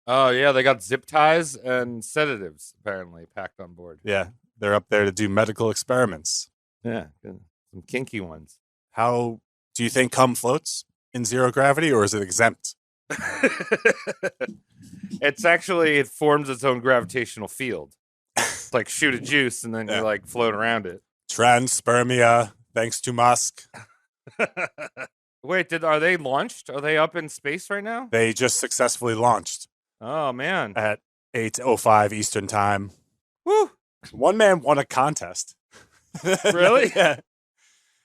Oh yeah, they got zip ties and sedatives apparently packed on board. Yeah, they're up there to do medical experiments. Yeah, some kinky ones. How do you think cum floats in zero gravity, or is it exempt? It forms its own gravitational field. It's like shoot a juice and then you like float around it. Transpermia, thanks to Musk. Wait, are they launched? Are they up in space right now? They just successfully launched. Oh man. At 8:05 Eastern time. Woo! One man won a contest. Really? Yeah.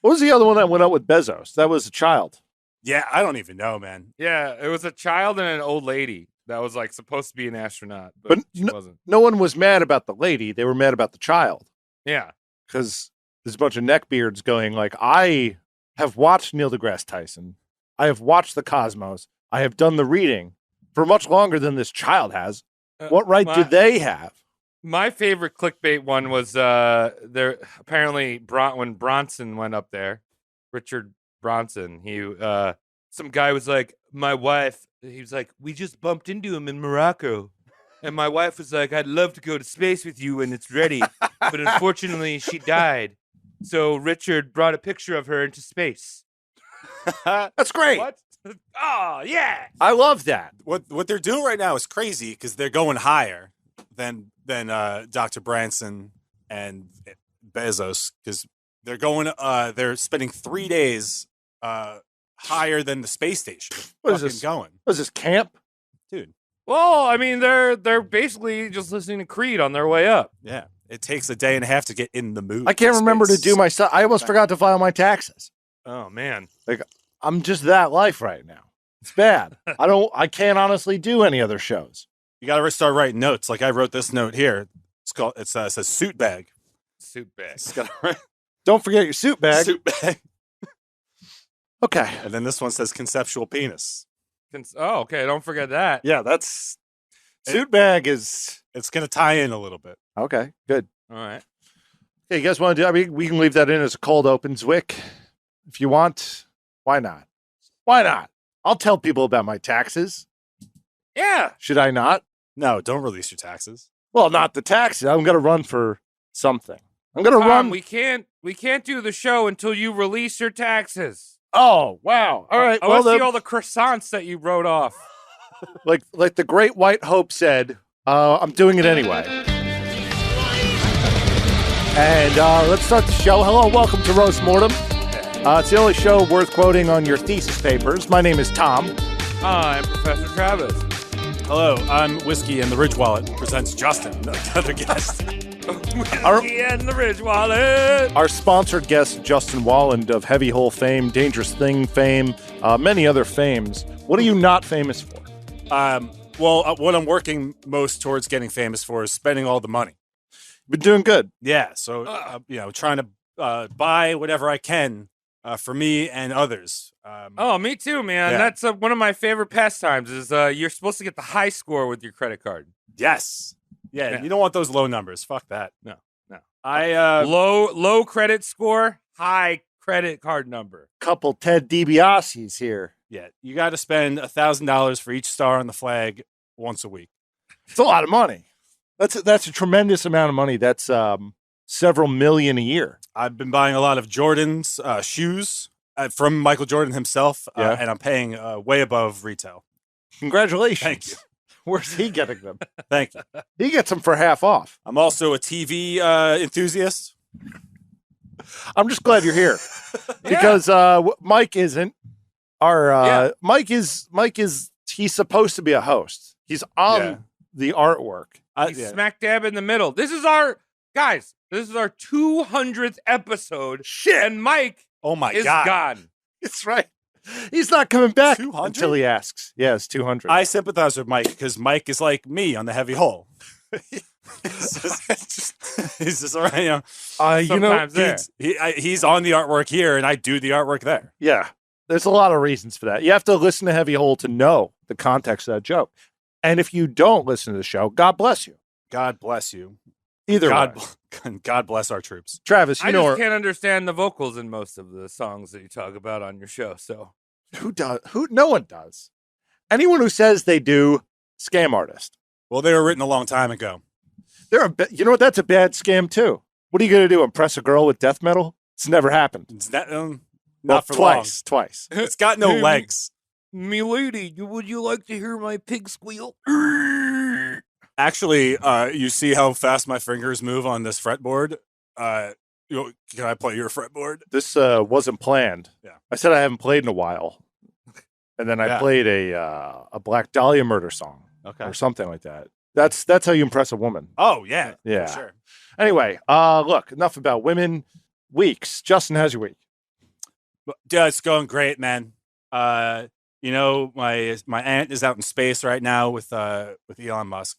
What was the other one that went up with Bezos? That was a child. Yeah, I don't even know, man. Yeah, it was a child and an old lady that was like supposed to be an astronaut, but she wasn't. No one was mad about the lady. They were mad about the child. Yeah. Because there's a bunch of neckbeards going like, I have watched Neil deGrasse Tyson. I have watched the Cosmos. I have done the reading for much longer than this child has. What right do they have? My favorite clickbait one was there. Apparently, when Bronson went up there, Richard Bronson, some guy was like, my wife. He was like, we just bumped into him in Morocco, and my wife was like, I'd love to go to space with you when it's ready, but unfortunately, she died. So Richard brought a picture of her into space. That's great. What? Oh yeah, I love that. What they're doing right now is crazy because they're going higher than Dr. Branson and Bezos, because they're spending 3 days higher than the space station. What is this going? What is this, camp? Dude. Well, I mean, they're basically just listening to Creed on their way up. Yeah. It takes a day and a half to get in the mood. I can't remember to do my stuff. I almost forgot to file my taxes. Oh man. Like, I'm just that life right now. It's bad. I can't honestly do any other shows. You got to start writing notes. Like I wrote this note here. It says suit bag. Suit bag. Don't forget your suit bag. Suit bag. Okay. And then this one says conceptual penis. Oh, okay. Don't forget that. Yeah, that's suit bag is. It's going to tie in a little bit. Okay, good. All right. Hey, you guys want to do? I mean, we can leave that in as a cold open, Zwick, if you want. Why not? Why not? I'll tell people about my taxes. Yeah. Should I not? No, don't release your taxes. Well, not the taxes. I'm going to run for something. I'm going to run. We can't do the show until you release your taxes. Oh, wow. All right. I want to see all the croissants that you wrote off. like the Great White Hope said, I'm doing it anyway. And let's start the show. Hello, welcome to Roast Mortem. It's the only show worth quoting on your thesis papers. My name is Tom. I'm Professor Travis. Hello, I'm Whiskey, and the Ridge Wallet presents Justin, another guest. Whiskey and the Ridge Wallet. Our sponsored guest, Justin Walland of Heavy Hole fame, Dangerous Thing fame, many other fames. What are you not famous for? What I'm working most towards getting famous for is spending all the money. Been doing good. Yeah, so trying to buy whatever I can for me and others. Me too, man. Yeah. That's one of my favorite pastimes. Is you're supposed to get the high score with your credit card. Yes. Yeah, you don't want those low numbers. Fuck that. No. I low credit score, high credit card number. Couple Ted DiBiase's here. Yeah, you got to spend $1,000 for each star on the flag once a week. It's a lot of money. That's a tremendous amount of money. That's several million a year. I've been buying a lot of Jordan's shoes from Michael Jordan himself, and I'm paying way above retail. Congratulations. Thank you. Where's he getting them? Thank you. He gets them for half off. I'm also a TV enthusiast. I'm just glad you're here because Mike isn't. Mike is he's supposed to be a host. He's on the artwork. He's smack dab in the middle. This is our 200th episode. Shit. And Mike is gone. It's right. He's not coming back 200? Until he asks. Yeah, it's 200. I sympathize with Mike because Mike is like me on the heavy hole. He's just all right. He's on the artwork here, and I do the artwork there. Yeah, there's a lot of reasons for that. You have to listen to Heavy Hole to know the context of that joke. And if you don't listen to the show, God bless you. God bless you. Either way. God bless our troops. Travis, I just can't understand the vocals in most of the songs that you talk about on your show. So who does? No one does. Anyone who says they do Scam artist. Well, they were written a long time ago. You know what? That's a bad scam too. What are you going to do? Impress a girl with death metal? It's never happened. It's that, Well, not for twice. long. It's got no legs. Me lady, would you like to hear my pig squeal? Actually, you see how fast my fingers move on this fretboard? Can I play your fretboard? This wasn't planned. Yeah. I said I haven't played in a while. And then I played a Black Dahlia murder song or something like that. That's how you impress a woman. Oh, yeah. Yeah. For sure. Anyway, look, enough about women. Weeks. Justin, how's your week? Yeah, it's going great, man. My aunt is out in space right now with Elon Musk.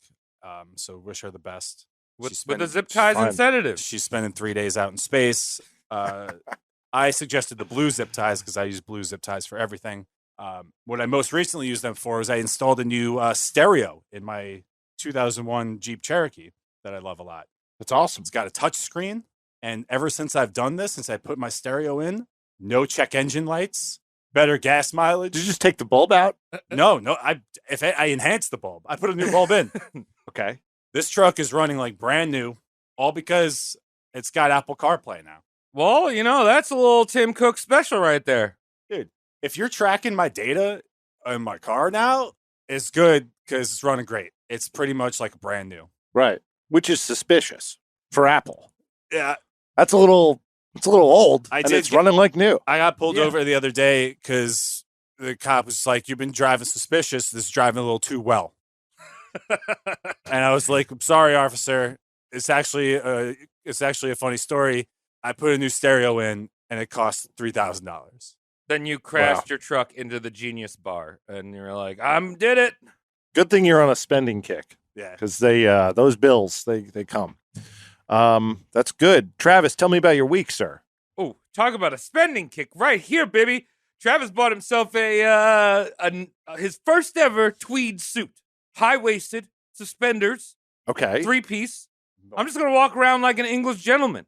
So wish her the best. With the zip ties and sedatives. She's spending 3 days out in space. I suggested the blue zip ties because I use blue zip ties for everything. What I most recently used them for is I installed a new stereo in my 2001 Jeep Cherokee that I love a lot. That's awesome. It's got a touch screen. And ever since I've done this, since I put my stereo in, no check engine lights, better gas mileage. Did you just take the bulb out? No. I enhanced the bulb. I put a new bulb in. Okay. This truck is running like brand new, all because it's got Apple CarPlay now. Well, that's a little Tim Cook special right there. Dude, if you're tracking my data in my car now, it's good because it's running great. It's pretty much like brand new. Right. Which is suspicious for Apple. Yeah. It's a little old, it's running like new. I got pulled over the other day because the cop was like, "You've been driving suspicious. This is driving a little too well." And I was like, "I'm sorry, officer. It's actually a funny story. I put a new stereo in, and it cost $3,000." Then you crashed your truck into the Genius Bar, and you're like, did it. Good thing you're on a spending kick. Yeah. Because those bills, they come. That's good. Travis, tell me about your week, sir. Oh, talk about a spending kick right here, baby. Travis bought himself his first ever tweed suit. High-waisted, suspenders. Okay. 3-piece. I'm just going to walk around like an English gentleman.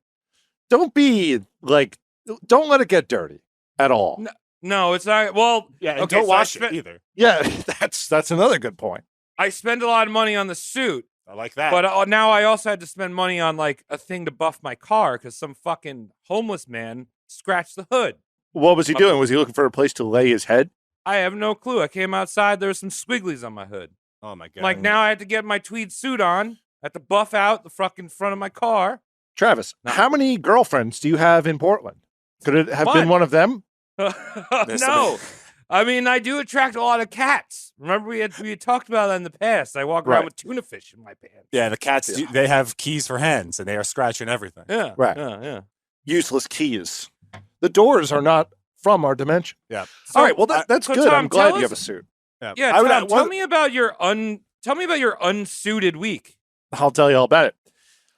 Don't let it get dirty at all. No, it's not. Well, yeah, and don't wash it either. Yeah, that's another good point. I spend a lot of money on the suit. I like that. But now I also had to spend money on like a thing to buff my car because some fucking homeless man scratched the hood. What was he doing? Was he looking for a place to lay his head? I have no clue. I came outside. There were some squigglies on my hood. Oh, my God. Like now I had to get my tweed suit on. I had to buff out the fucking front of my car. Travis, how many girlfriends do you have in Portland? Could it have been one of them? No. I mean, I do attract a lot of cats. Remember, we had talked about that in the past. I walk around with tuna fish in my pants. Yeah, the cats, they have keys for hands, and they are scratching everything. Yeah, right. Yeah. Useless keys. The doors are not from our dimension. Yeah. So, all right. Well, that's good. Tom, I'm glad you have a suit. Yeah. Tom, tell me about your unsuited week. I'll tell you all about it.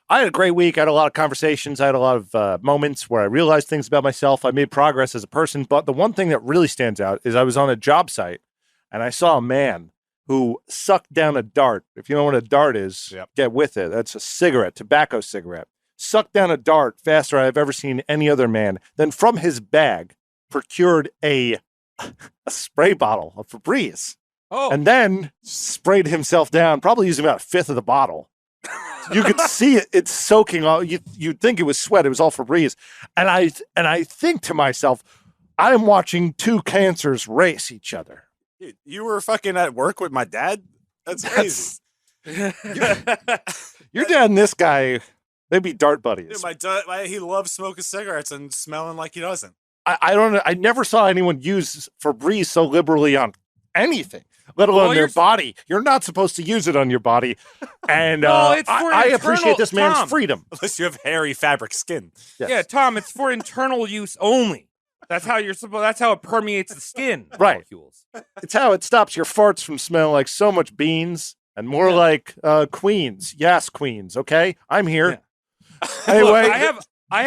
I had a great week. I had a lot of conversations. I had a lot of moments where I realized things about myself. I made progress as a person. But the one thing that really stands out is I was on a job site and I saw a man who sucked down a dart. If you know what a dart is, get with it. That's a cigarette, tobacco cigarette. Sucked down a dart faster than I've ever seen any other man. Then from his bag procured a spray bottle of Febreze. Oh. And then sprayed himself down, probably using about a fifth of the bottle. You could see it; it's soaking all. You'd think it was sweat. It was all Febreze, and I think to myself, I'm watching two cancers race each other. You were fucking at work with my dad. That's crazy. Your dad and this guy, they'd be dart buddies. Dude, my dad, he loves smoking cigarettes and smelling like he doesn't. I don't know. I never saw anyone use Febreze so liberally on anything, let alone their body. You're not supposed to use it on your body. And I appreciate this man's freedom. Unless you have hairy fabric skin. Yes. Yeah, Tom, it's for internal use only. That's how that's how it permeates the skin. Right. Molecules. It's how it stops your farts from smelling like so much beans and more like queens. Yes, queens. Okay. I'm here. Yeah. Anyway. Look, I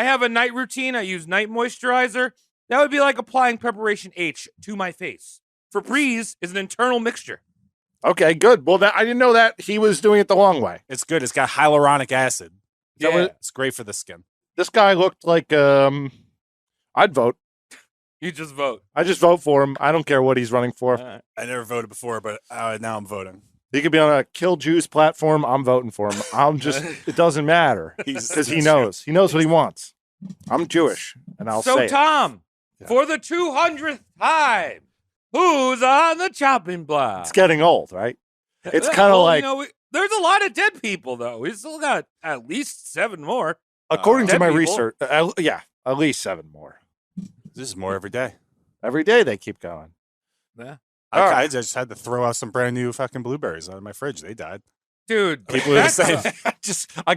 have a night routine. I use night moisturizer. That would be like applying preparation H to my face. Febreze is an internal mixture. Okay, good. Well, I didn't know that he was doing it the long way. It's good. It's got hyaluronic acid. Yeah. It's great for the skin. This guy looked like I'd vote. You just vote. I just vote for him. I don't care what he's running for. I never voted before, but now I'm voting. He could be on a kill Jews platform. I'm voting for him. It doesn't matter because he knows. He knows what he wants. I'm Jewish, and I'll say Tom, Yeah. for the 200th time, who's on the chopping block? it's getting old, right? It's kind of like, there's a lot of dead people, though. We still got at least 7 more. according to dead my people. research, at least 7 more. This is more every day. Every day they keep going. Yeah. I just had to throw out some brand new fucking blueberries out of my fridge. They died. Dude, People are the that's same. I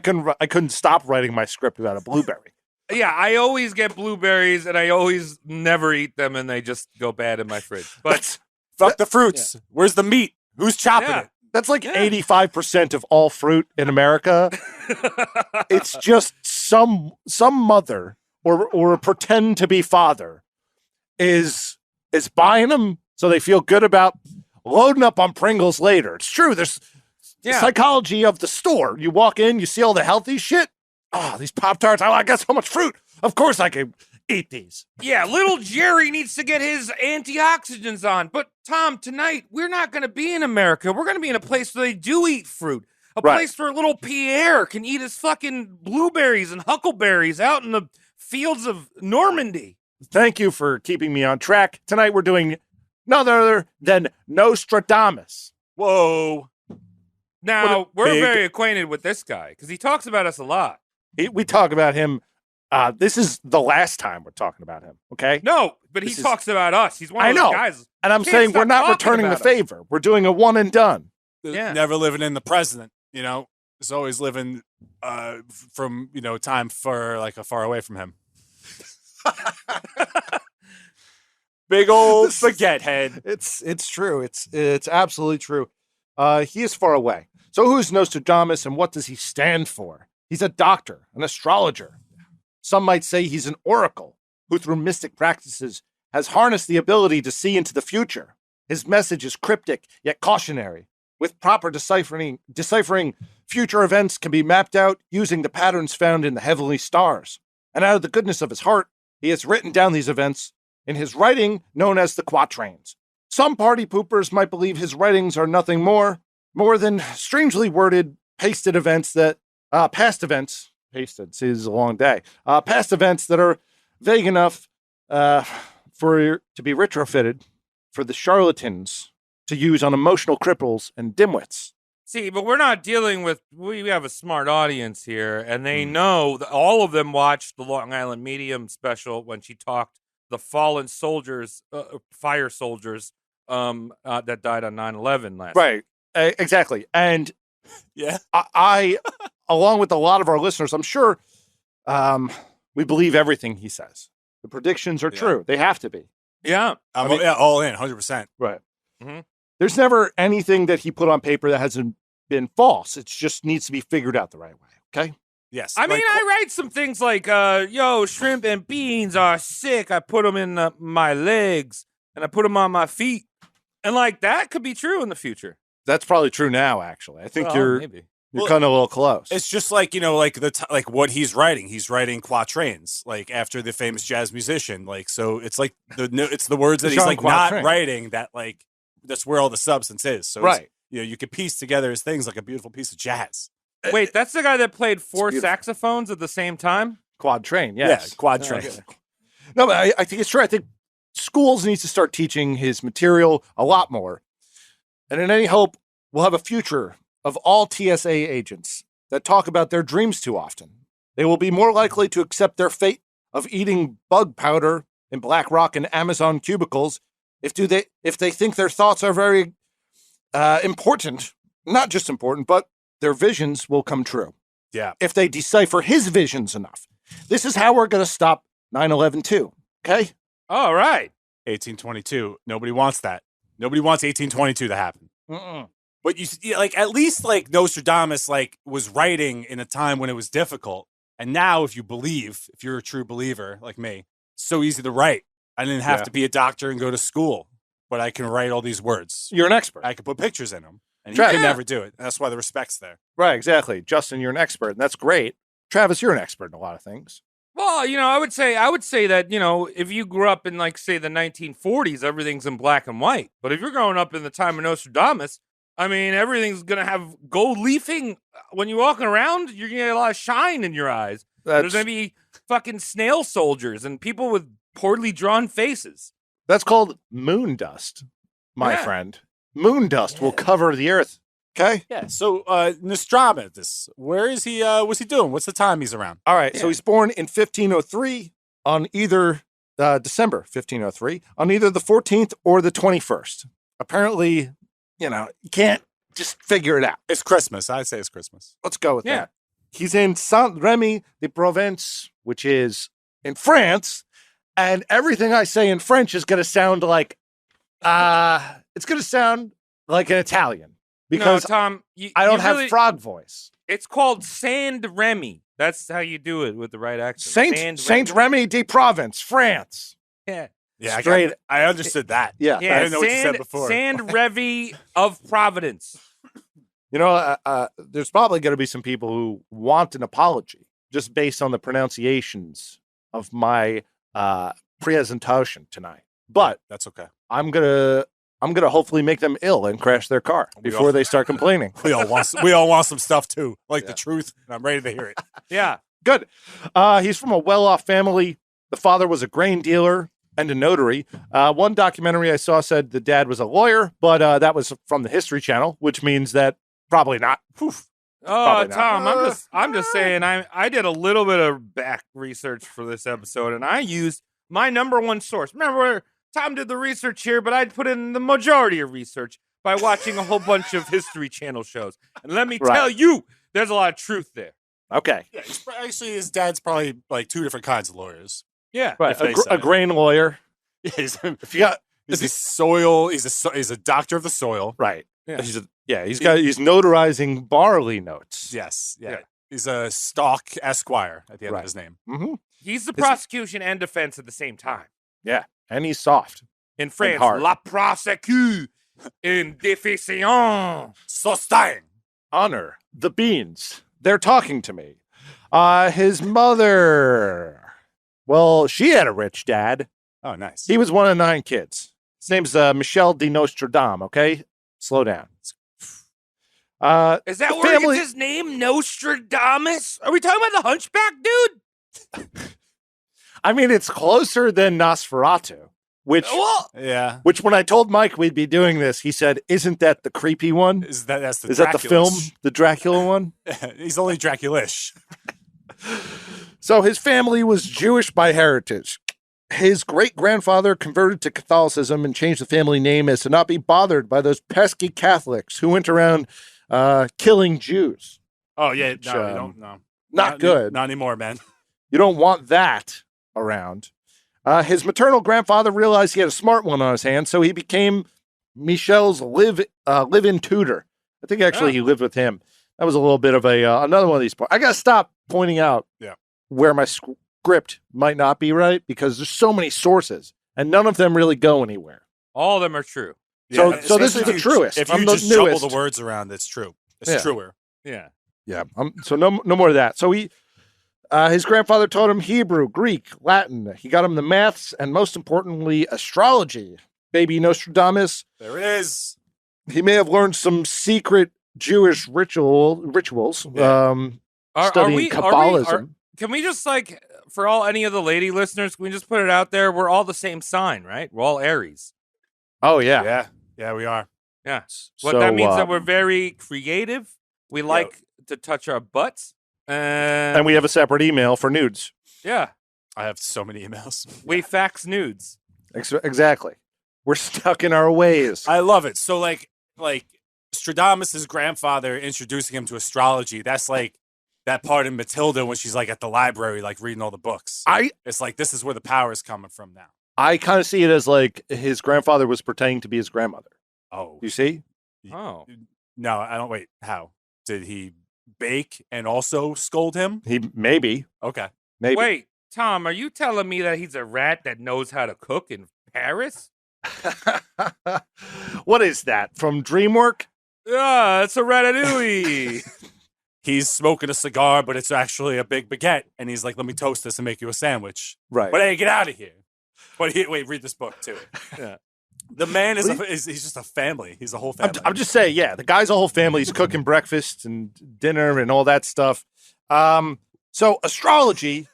couldn't stop writing my script about a blueberry. yeah, I always get blueberries, and I always never eat them, and they just go bad in my fridge. But Fuck the fruits. Where's the meat? Who's chopping Yeah. it? That's like 85% of all fruit in America. It's just some mother or a pretend to be father is buying them so they feel good about loading up on Pringles later. It's true. There's the psychology of the store. You walk in, you see all the healthy shit. Oh, these Pop-Tarts. Oh, I got so much fruit. Of course I can eat these. yeah, little Jerry needs to get his antioxidants on. But, Tom, tonight, we're not going to be in America. We're going to be in a place where they do eat fruit. A Right. place where little Pierre can eat his fucking blueberries and huckleberries out in the fields of Normandy. Thank you for keeping me on track. Tonight we're doing none other than Nostradamus. Whoa. Now, we're big- very acquainted with this guy because he talks about us a lot. We talk about him. This is the last time we're talking about him, okay? No, but he This is- talks about us. He's one I of those know. guys. And I'm Can't saying stop we're not talking returning the about us. favor. We're doing a one and done. Yeah. Never living in the present, you know? Is always living from, time for like a far away from him. Big old spaghetti head. It's true. It's absolutely true. He is far away. So who's Nostradamus and what does he stand for? He's a doctor, an astrologer. Some might say he's an oracle who through mystic practices has harnessed the ability to see into the future. His message is cryptic yet cautionary. With proper deciphering future events can be mapped out using the patterns found in the heavenly stars. And out of the goodness of his heart, he has written down these events in his writing known as the quatrains. Some party poopers might believe his writings are nothing more than strangely worded, past events, pasted, see, this is a long day, past events that are vague enough to be retrofitted for the charlatans to use on emotional cripples and dimwits. See, but we're not dealing with, we have a smart audience here, and they know that all of them watched the Long Island Medium special when she talked the fallen soldiers, fire soldiers that died on 9/11 last Right, exactly. And Yeah. I, along with a lot of our listeners, I'm sure we believe everything he says. The predictions are Yeah. true. They have to be. Yeah. I'm all in, 100%. Right. Mhm. There's never anything that he put on paper that hasn't been false. It just needs to be figured out the right way. Okay. Yes. I mean, I write some things like, yo, shrimp and beans are sick. I put them in my legs and I put them on my feet. And like that could be true in the future. That's probably true now, actually. I think you're maybe. Well, kind of a little close. It's just like, like what he's writing. He's writing quatrains, like after the famous jazz musician. Like, so it's like it's the words that he's Jean like Quatrain. not writing that like that's where all the substance is. So Right. you could piece together his things like a beautiful piece of jazz. Wait, that's the guy that played 4 beautiful. saxophones at the same time? Quatrain, yes. Yeah, quatrain. Okay. No, but I think it's true. I think schools need to start teaching his material a lot more. And in any hope, we'll have a future of all TSA agents that talk about their dreams too often. They will be more likely to accept their fate of eating bug powder in Black Rock and Amazon cubicles if they think their thoughts are very important, not just important, but their visions will come true. Yeah. If they decipher his visions enough. This is how we're going to stop 9/11 too. Okay? All right. 1822. Nobody wants that. Nobody wants 1822 to happen. Mm-mm. But like at least like Nostradamus like was writing in a time when it was difficult. And now if you're a true believer like me, it's so easy to write. I didn't have Yeah. to be a doctor and go to school, but I can write all these words. You're an expert. I can put pictures in them. And he Travis. could Yeah. never do it. That's why the respect's there. Right, exactly. Justin, you're an expert, and that's great. Travis, you're an expert in a lot of things. Well, I would say that, if you grew up in like say the 1940s, everything's in black and white. But if you're growing up in the time of Nostradamus, I mean, everything's gonna have gold leafing when you're walking around. You're gonna get a lot of shine in your eyes. There's gonna be fucking snail soldiers and people with poorly drawn faces. That's called moon dust, my friend. Moon dust will cover the earth. Okay. Yeah. So Nostradamus, where is he? What's he doing? What's the time he's around? All right. So he's born in 1503 on either December 1503 on either the 14th or the 21st. Apparently, you can't just figure it out. It's Christmas. I'd say it's Christmas. Let's go with that. He's in Saint-Rémy de Provence, which is in France. And everything I say in French is going to sound like, it's going to sound like an Italian. Because Tom, I don't have frog voice. It's called Saint-Rémy. That's how you do it with the right accent. Saint-Rémy de Provence, France. Yeah. Yeah, I understood that. Yeah. I didn't know what you said before. Saint-Rémy of Providence. There's probably going to be some people who want an apology just based on the pronunciations of my presentation tonight. But that's okay. I'm gonna hopefully make them ill and crash their car before they start complaining. We all want some stuff too, like the truth, and I'm ready to hear it. Yeah, good. He's from a well-off family. The father was a grain dealer and a notary. One documentary I saw said the dad was a lawyer, but that was from the History Channel, which means that probably not. Poof. Oh, Tom, I'm just saying. I did a little bit of back research for this episode, and I used my number one source. Remember, Tom did the research here, but I'd put in the majority of research by watching a whole bunch of History Channel shows. And let me tell you, there's a lot of truth there. Okay. Yeah, actually, his dad's probably like two different kinds of lawyers. Yeah, right. A grain lawyer. Yeah, he's a doctor of the soil. Right. Yeah. He's notarizing barley notes. Yes. Yeah. He's a stock esquire at the end of his name. Mm-hmm. He's the prosecution and defense at the same time. Yeah. And he's soft. In France, la prosecute in déficience. Sustain. Honor. The beans. They're talking to me. His mother. Well, she had a rich dad. Oh, nice. He was one of 9 kids. His name's Michel de Nostradamus, okay? Slow down. Is that where he gets his name, Nostradamus? Are we talking about the Hunchback, dude? I mean, it's closer than Nosferatu, which when I told Mike we'd be doing this, he said, "Isn't that the creepy one? Is that the film, the Dracula one?" He's only Dracula-ish. So his family was Jewish by heritage. His great-grandfather converted to Catholicism and changed the family name as to not be bothered by those pesky Catholics who went around killing Jews. Oh, yeah. No, not good. Not anymore, man. You don't want that around. His maternal grandfather realized he had a smart one on his hands, so he became Michel's live-in tutor. I think actually he lived with him. That was a little bit of another one of these points. I got to stop pointing out where my script might not be right because there's so many sources and none of them really go anywhere. All of them are true. So this is the truest. If you just juggle the words around, it's true. It's truer. Yeah. Yeah. So no more of that. So his grandfather taught him Hebrew, Greek, Latin. He got him the maths and most importantly, astrology. Baby Nostradamus. There it is. He may have learned some secret Jewish rituals. Yeah. Studying Kabbalism. Can we just for any of the lady listeners, can we just put it out there? We're all the same sign, right? We're all Aries. Oh, yeah. Yeah, we are. Yeah. That means that we're very creative. We like to touch our butts. And we have a separate email for nudes. Yeah. I have so many emails. We fax nudes. Exactly. We're stuck in our ways. I love it. So like Stradamus' grandfather introducing him to astrology, that's like that part in Matilda when she's like at the library, like reading all the books. It's like, this is where the power is coming from now. I kind of see it as like his grandfather was pretending to be his grandmother. Oh. You see? Oh. No, I don't. Wait, how? Did he bake and also scold him? Maybe. Okay. Maybe. Wait, Tom, are you telling me that he's a rat that knows how to cook in Paris? What is that? From DreamWorks? Yeah, it's a ratatouille. He's smoking a cigar, but it's actually a big baguette. And he's like, let me toast this and make you a sandwich. Right. But hey, get out of here. But wait, read this book too. Yeah. The man he's just a family. He's a whole family. I'm just saying, yeah, the guy's a whole family. He's cooking breakfast and dinner and all that stuff. So astrology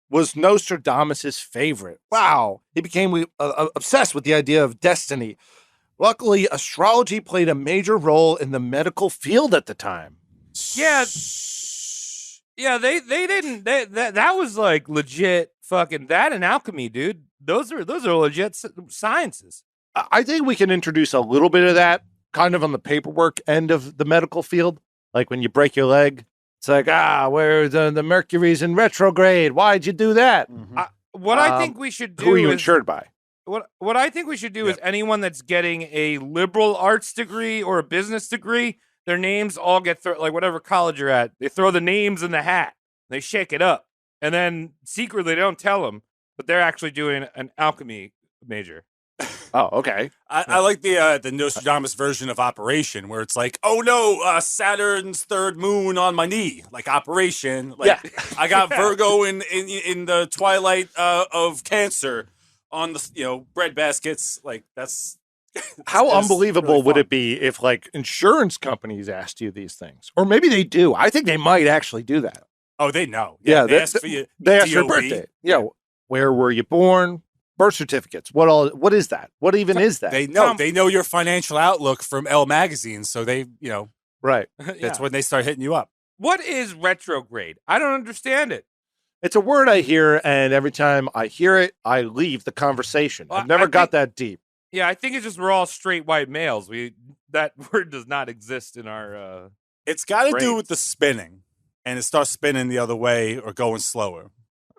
was Nostradamus' favorite. Wow. He became obsessed with the idea of destiny. Luckily, astrology played a major role in the medical field at the time. Yeah. Yeah, they didn't. That was like legit fucking that and alchemy, dude. Those are legit sciences. I think we can introduce a little bit of that kind of on the paperwork end of the medical field. Like when you break your leg, it's like, where the Mercury's in retrograde. Why'd you do that? Mm-hmm. I think we should do who are you is, insured by? What I think we should do is anyone that's getting a liberal arts degree or a business degree, their names all get like whatever college you're at. They throw the names in the hat. They shake it up, and then secretly they don't tell them, but they're actually doing an alchemy major. Oh, okay. I like the Nostradamus version of Operation, where it's like, oh no, Saturn's third moon on my knee, like Operation. Like I got Virgo in the twilight of Cancer on the bread baskets. Like that's how unbelievable really would it be if like insurance companies asked you these things, or maybe they do. I think they might actually do that. Oh, they know. Yeah, they ask for you. They ask your birthday. Yeah, where were you born? Birth certificates. What is that? What even is that? They know. They know your financial outlook from Elle magazine, so they, right. That's when they start hitting you up. What is retrograde? I don't understand it. It's a word I hear, and every time I hear it, I leave the conversation. I've never got that deep. Yeah, I think it's just we're all straight white males. That word does not exist in our. It's got to do with the spinning, and it starts spinning the other way or going slower.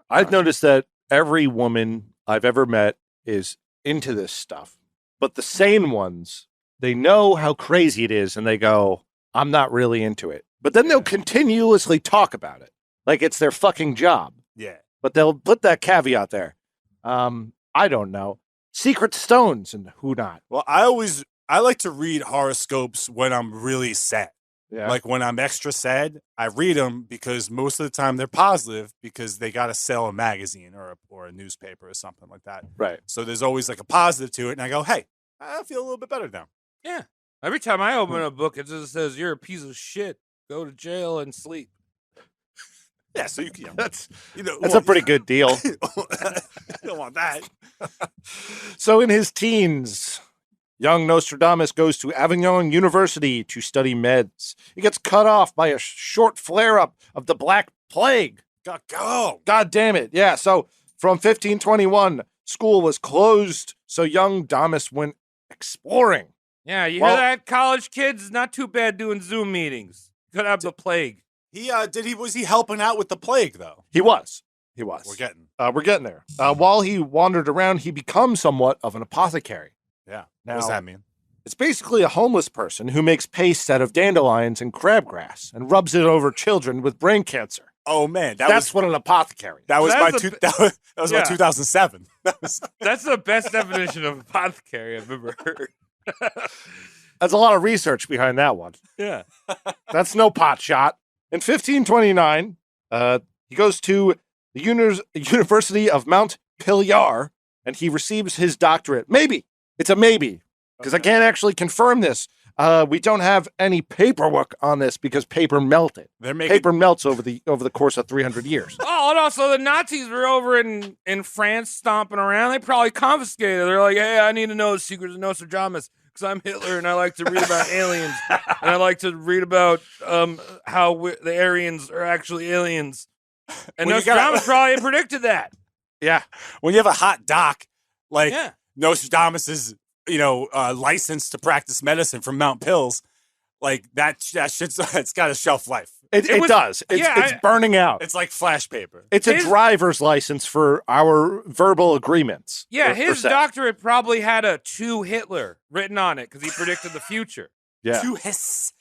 I've noticed that every woman I've ever met is into this stuff, but the sane ones, they know how crazy it is, and they go, "I'm not really into it." But then they'll continuously talk about it, like it's their fucking job. Yeah, but they'll put that caveat there. I don't know. Secret stones and who not. Well, I like to read horoscopes when I'm really sad. Yeah. Like when I'm extra sad, I read them because most of the time they're positive because they got to sell a magazine or a newspaper or something like that. Right. So there's always like a positive to it. And I go, hey, I feel a little bit better now. Yeah. Every time I open a book, it just says, you're a piece of shit. Go to jail and sleep. Yeah, so that's a pretty good deal. You don't want that. So in his teens, young Nostradamus goes to Avignon University to study meds. He gets cut off by a short flare-up of the Black Plague. God damn it. Yeah, so from 1521, school was closed, so young Damus went exploring. Yeah, you hear that, college kids? Not too bad doing Zoom meetings. Could have the plague. Was he helping out with the plague, though? He was. We're getting there. While he wandered around, he becomes somewhat of an apothecary. Yeah. Now, what does that mean? It's basically a homeless person who makes paste out of dandelions and crabgrass and rubs it over children with brain cancer. Oh man, that's what an apothecary. That was my 2007. That's the best definition of apothecary I've ever heard. That's a lot of research behind that one. Yeah. That's no pot shot. In 1529, he goes to the University of Montpellier, and he receives his doctorate. Maybe. It's a maybe, because I can't actually confirm this. We don't have any paperwork on this because paper melted. Paper melts over the course of 300 years. Oh, and also the Nazis were over in France stomping around. They probably confiscated. They're like, hey, I need to know the secrets of Nostradamus because I'm Hitler and I like to read about aliens. And I like to read about how the Aryans are actually aliens. And Nostradamus probably predicted that. Yeah. When you have a hot doc, like Nostradamus is, license to practice medicine from Mount Pills, like that shit's it's got a shelf life. It does. It's burning out. It's like flash paper. It's a driver's license for our verbal agreements. Yeah, his doctorate probably had a to Hitler written on it because he predicted the future. Yeah. To Hester.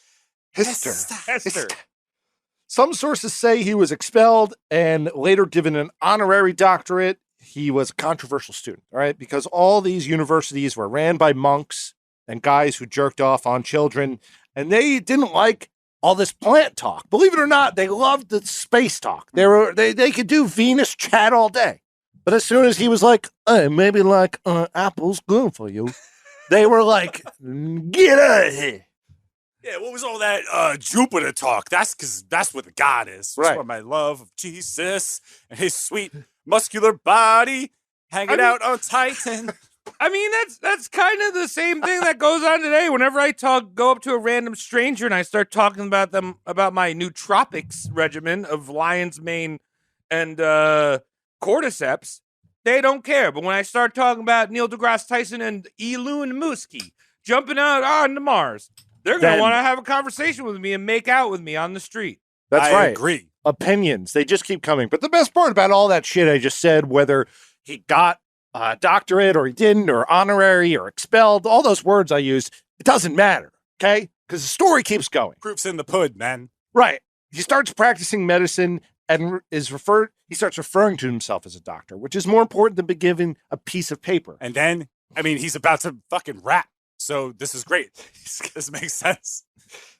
Some sources say he was expelled and later given an honorary doctorate. He was a controversial student, all right, because all these universities were ran by monks and guys who jerked off on children, and they didn't like all this plant talk. Believe it or not, they loved the space talk. They could do Venus chat all day. But as soon as he was like, hey, maybe like apple's good for you, They were like, get out of here. Yeah, what was all that Jupiter talk? That's because that's what the God is. That's Right. why my love of Jesus and his sweet muscular body hanging out on Titan. I mean, that's kind of the same thing that goes on today. Whenever I go up to a random stranger and I start talking about my nootropics regimen of lion's mane and cordyceps, they don't care. But when I start talking about Neil deGrasse Tyson and Elon Musk jumping out onto Mars, they're going to want to have a conversation with me and make out with me on the street. That's I right. agree. Opinions, they just keep coming. But the best part about all that shit I just said, whether he got a doctorate or he didn't, or honorary or expelled, all those words I used, it doesn't matter, okay? Because the story keeps going. Proof's in the pud, man. Right. He starts practicing medicine and he starts referring to himself as a doctor, which is more important than being given a piece of paper. And then, I mean, he's about to fucking rap. So this is great. This makes sense.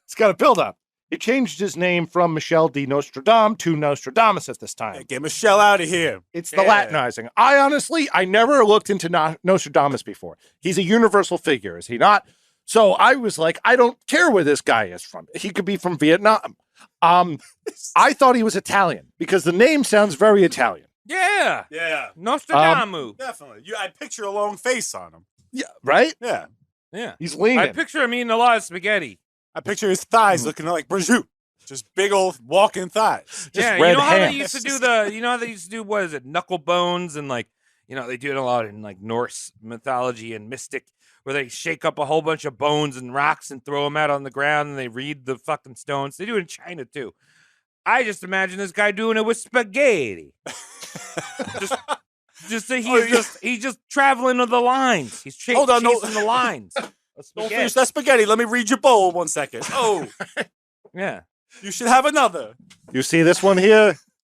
It's got a build up. He changed his name from Michel de Nostradam to Nostradamus at this time. Hey, get Michelle out of here. It's the Latinizing. I never looked into Nostradamus before. He's a universal figure, is he not? So I was like, I don't care where this guy is from. He could be from Vietnam. I thought he was Italian because the name sounds very Italian. Yeah. Yeah. Nostradamus. Definitely. I picture a long face on him. Yeah, right? Yeah. Yeah. He's leaning. I picture him eating a lot of spaghetti. I picture his thighs looking like prosciutto. Just big old walking thighs. Yeah, red you know how hands. they used to do what is it, knuckle bones, and like, they do it a lot in like Norse mythology and mystic, where they shake up a whole bunch of bones and rocks and throw them out on the ground and they read the fucking stones. They do it in China too. I just imagine this guy doing it with spaghetti. He's just traveling to the lines. He's chasing the lines. Don't finish that spaghetti. Let me read your bowl 1 second. Oh, yeah. You should have another. You see this one here?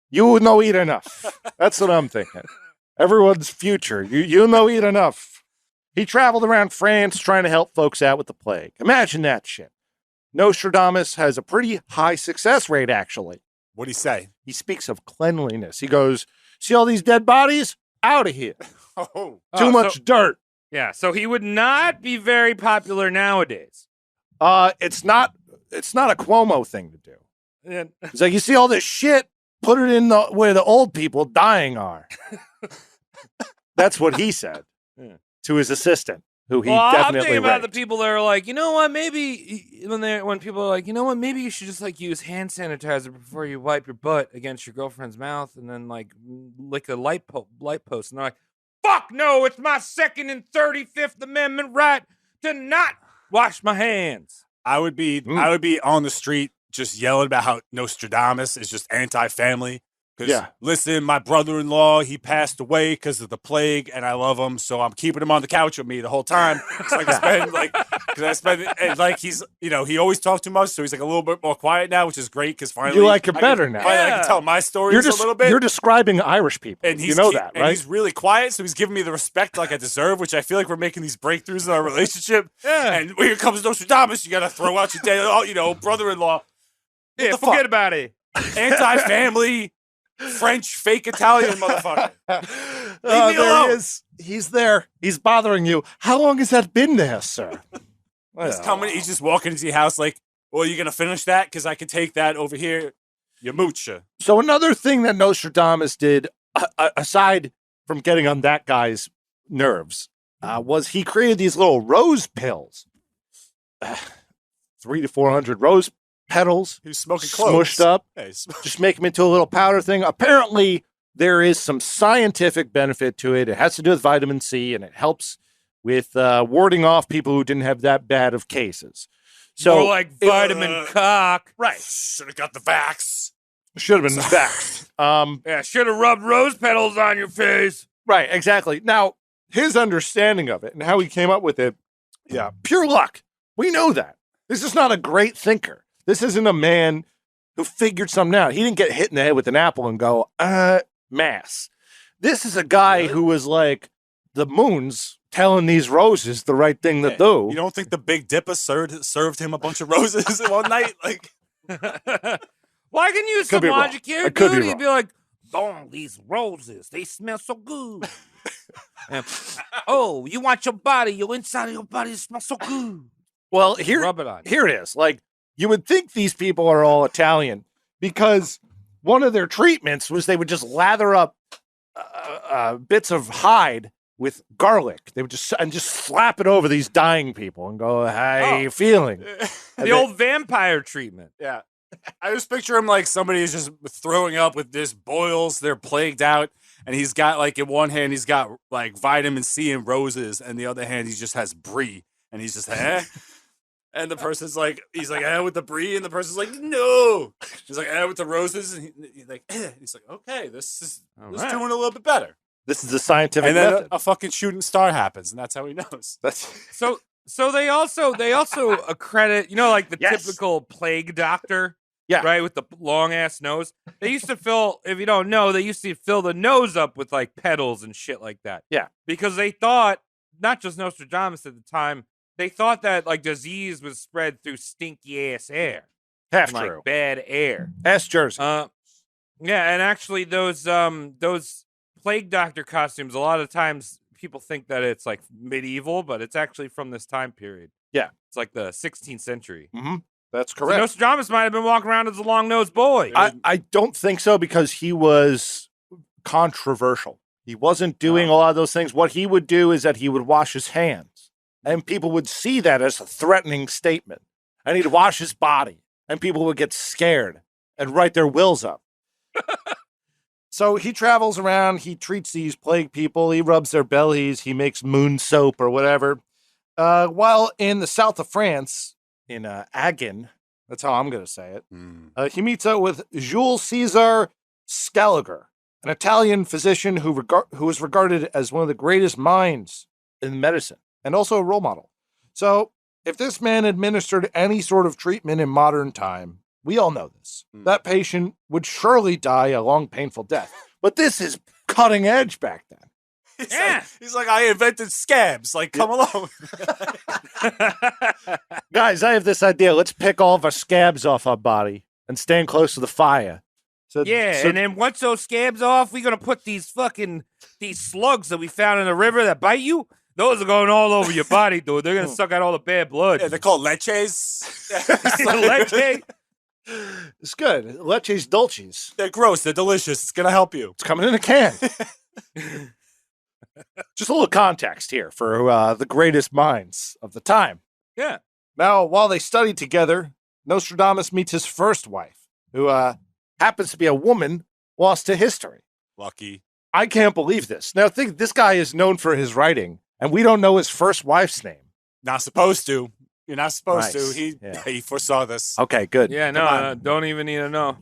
You know eat enough. That's what I'm thinking. Everyone's future. You know eat enough. He traveled around France trying to help folks out with the plague. Imagine that shit. Nostradamus has a pretty high success rate, actually. What'd he say? He speaks of cleanliness. He goes, see all these dead bodies? Out of here. Too much dirt. Yeah, so he would not be very popular nowadays. It's not a Cuomo thing to do. Yeah. It's like, you see all this shit, put it in where the old people dying are. That's what he said to his assistant, who he definitely I'm thinking about raped. the people that are like, you know what, maybe when people are like, you know what, maybe you should just like use hand sanitizer before you wipe your butt against your girlfriend's mouth and then like lick a light post. And they're like, fuck no, it's my Second and 35th Amendment right to not wash my hands. I would be on the street just yelling about how Nostradamus is just anti-family. Because, listen, my brother-in-law, he passed away because of the plague, and I love him, so I'm keeping him on the couch with me the whole time. So I can spend, he's, he always talks too much, so he's like a little bit more quiet now, which is great, because finally. You like it better now. Finally, I can tell my stories a little bit. You're describing Irish people. And you know that, right? And he's really quiet, so he's giving me the respect like I deserve, which I feel like we're making these breakthroughs in our relationship. Yeah. And when here comes Nostradamus, you got to throw out your dead, brother-in-law. Yeah, forget about it. Anti-family. French fake Italian motherfucker. Leave me alone. He is. He's there. He's bothering you. How long has that been there, sir? He's just walking into your house like, well, you going to finish that? Because I can take that over here. You moocher. So another thing that Nostradamus did, aside from getting on that guy's nerves, was he created these little rose pills. 300 to 400 rose petals. He was smoking cloves. Smushed up. Just make them into a little powder thing. Apparently, there is some scientific benefit to it. It has to do with vitamin C, and it helps with warding off people who didn't have that bad of cases. So, more like vitamin cock. Right. Should have got the vax. Should have been vaxxed. Yeah, should have rubbed rose petals on your face. Right, exactly. Now, his understanding of it and how he came up with it, pure luck. We know that. This is not a great thinker. This isn't a man who figured something out. He didn't get hit in the head with an apple and go, mass. This is a guy who was like, the moon's telling these roses the right thing to do. You don't think the Big Dipper served him a bunch of roses one night? Like, well, I can use some logic here, dude. He'd be like, oh, these roses, they smell so good. Oh, you want your body, your inside of your body smells so good. Well, Rub it on. here it is. Like, you would think these people are all Italian because one of their treatments was they would just lather up bits of hide with garlic. They would just slap it over these dying people and go, "How you feeling?" The old vampire treatment. Yeah. I just picture him like somebody is just throwing up with just boils. They're plagued out. And he's got like in one hand, he's got like vitamin C and roses. And the other hand, he just has brie. And he's just, And the person's like, he's like, with the brie. And the person's like, no. He's like, with the roses. And he's like, he's like, okay, this is doing a little bit better. This is a scientific and then method. a fucking shooting star happens. And that's how he knows. So they also accredit, like the typical plague doctor. Yeah. Right, with the long ass nose. They used to fill, if you don't know, they used to fill the nose up with like petals and shit like that. Yeah. Because they thought, not just Nostradamus at the time, they thought that like disease was spread through stinky ass air. Half like true. Bad air. Ass Jersey. Yeah, and actually those plague doctor costumes, a lot of times people think that it's like medieval, but it's actually from this time period. Yeah. It's like the 16th century. Mm-hmm. That's correct. So Nostradamus might have been walking around as a long-nosed boy. I don't think so because he was controversial. He wasn't doing a lot of those things. What he would do is that he would wash his hands, and people would see that as a threatening statement. And he'd wash his body, and people would get scared and write their wills up. So he travels around. He treats these plague people. He rubs their bellies. He makes moon soap or whatever. While in the south of France, in Agen, that's how I'm going to say it, he meets up with Jules Caesar Scaliger, an Italian physician who is regarded as one of the greatest minds in medicine and also a role model. So if this man administered any sort of treatment in modern time, we all know this. That patient would surely die a long, painful death. But this is cutting edge back then. He's like, I invented scabs. Like, come along. Guys, I have this idea. Let's pick all of our scabs off our body and stand close to the fire. So and then once those scabs off, we're going to put these slugs that we found in the river that bite you. Those are going all over your body, dude. They're going to suck out all the bad blood. Yeah, they're called leches. Leche. It's good. Leches dulces. They're gross. They're delicious. It's going to help you. It's coming in a can. Just a little context here for the greatest minds of the time. Yeah. Now, while they studied together, Nostradamus meets his first wife, who happens to be a woman lost to history. Lucky. I can't believe this. Now, think this guy is known for his writing, and we don't know his first wife's name. Not supposed to. You're not supposed Nice. to. He foresaw this. Okay, good. Yeah, no, don't even need to know.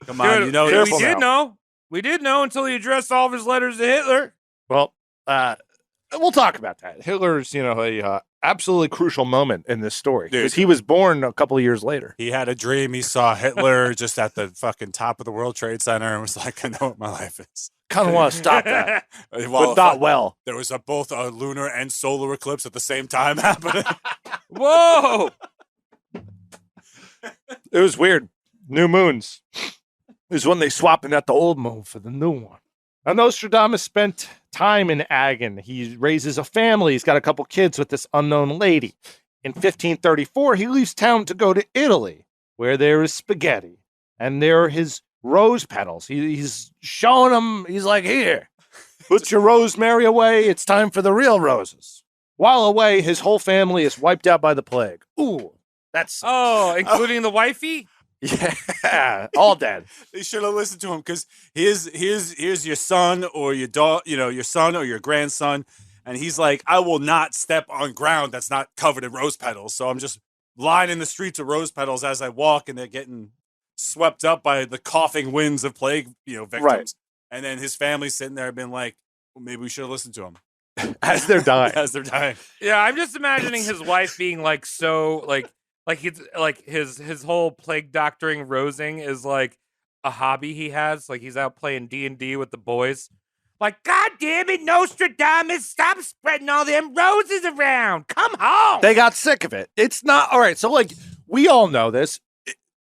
Come on, Dude, you know. careful we did know. We did know until he addressed all of his letters to Hitler. Well, we'll talk about that. Hitler's, a absolutely crucial moment in this story because he was born a couple of years later. He had a dream. He saw Hitler just at the fucking top of the World Trade Center and was like, I know what my life is. Kind of want to stop that, Well, but not well. There was both a lunar and solar eclipse at the same time happening. Whoa! It was weird. New moons is when they swapping out the old moon for the new one. Now, Nostradamus spent time in Agen. He raises a family. He's got a couple kids with this unknown lady. In 1534, he leaves town to go to Italy, where there is spaghetti. And there are his rose petals. He's showing them. He's like, here, put your rosemary away. It's time for the real roses. While away, his whole family is wiped out by the plague. Ooh, that's... Oh, including the wifey? Yeah, all dead. They should have listened to him because here's your son or your daughter, your son or your grandson, and he's like, I will not step on ground that's not covered in rose petals. So I'm just lining the streets of rose petals as I walk, and they're getting swept up by the coughing winds of plague, victims. Right. And then his family's sitting there, being like, well, maybe we should have listened to him As they're dying. as they're dying. Yeah, I'm just imagining his wife being like so like it's like his whole plague doctoring rosing is like a hobby he has. Like he's out playing D&D with the boys. Like, God damn it, Nostradamus, stop spreading all them roses around. Come home. They got sick of it. It's not all right. So, like, we all know this.